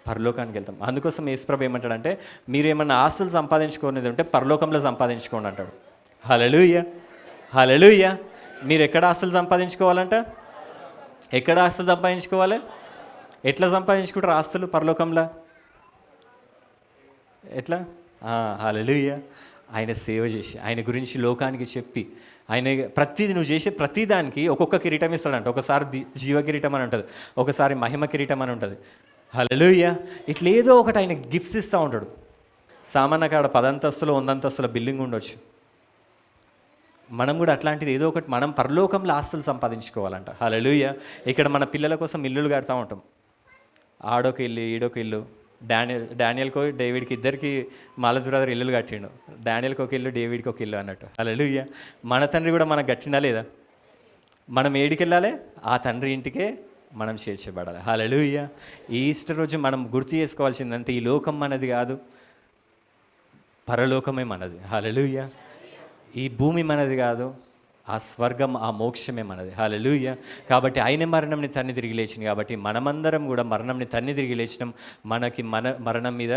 పరలోకానికి వెళ్తాం. అందుకోసం యేసుప్రభు ఏమంటాడంటే, మీరు ఏమన్నా ఆస్తులు సంపాదించుకునేది ఉంటే పరలోకంలో సంపాదించుకోండి అంటాడు. హల్లెలూయా, హల్లెలూయా. మీరు ఎక్కడ ఆస్తులు సంపాదించుకోవాలంట? ఎక్కడ ఆస్తులు సంపాదించుకోవాలి? ఎట్లా సంపాదించుకుంటారు ఆస్తులు పరలోకంలో? ఎట్లా? హల్లెలూయా. ఆయన సేవ చేసి, ఆయన గురించి లోకానికి చెప్పి, ఆయన ప్రతిదీ నువ్వు చేసే ప్రతిదానికి ఒక్కొక్క కిరీటం ఇస్తాడంట. ఒకసారి జీవ కిరీటం అని ఉంటుంది, ఒకసారి మహిమ కిరీటం అని ఉంటుంది. హల్లెలూయా. ఇట్లా ఏదో ఒకటి ఆయన గిఫ్ట్స్ ఇస్తూ ఉంటాడు. సామాన్య కాడ 10 అంతస్తులు 100 అంతస్తుల బిల్డింగ్ ఉండొచ్చు. మనం కూడా అట్లాంటిది ఏదో ఒకటి మనం పరలోకంలో ఆస్తులు సంపాదించుకోవాలంట. హల్లెలూయా. ఇక్కడ మన పిల్లల కోసం ఇల్లులు కడతా ఉంటాం, ఆడొక ఇల్లు ఈడొక ఇల్లు. డానియల్కో డేవిడ్కి ఇద్దరికి మాలతి బ్రదర్ ఇల్లులు కట్టిండు. డానియల్కి ఒక ఇల్లు, డేవిడ్కి ఒక ఇల్లు అన్నట్టు. హల్లెలూయా. మన తండ్రి కూడా మనకు కట్టిండా లేదా? మనం ఏడికి వెళ్ళాలి? ఆ తండ్రి ఇంటికే మనం చేర్చబడాలి. హల్లెలూయా. ఈ ఈస్టర్ రోజు మనం గుర్తు చేసుకోవాల్సిందంటే, ఈ లోకం మనది కాదు, పరలోకమే మనది. హల్లెలూయా. ఈ భూమి మనది కాదు, ఆ స్వర్గం, ఆ మోక్షమే మనది. హల్లెలూయా. కాబట్టి ఆయన మరణంని తన్ని తిరిగి లేచింది, కాబట్టి మనమందరం కూడా మరణంని తన్ని తిరిగి లేచినాం. మనకి మరణం మీద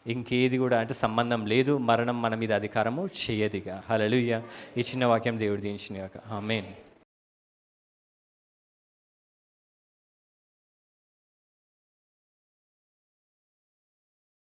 ఇంకేది కూడా అంటే సంబంధం లేదు, మరణం మన మీద అధికారము చేయదిగా. హల్లెలూయా. ఈ చిన్న వాక్యం దేవుడు దీవించిన గాక. ఆమేన్.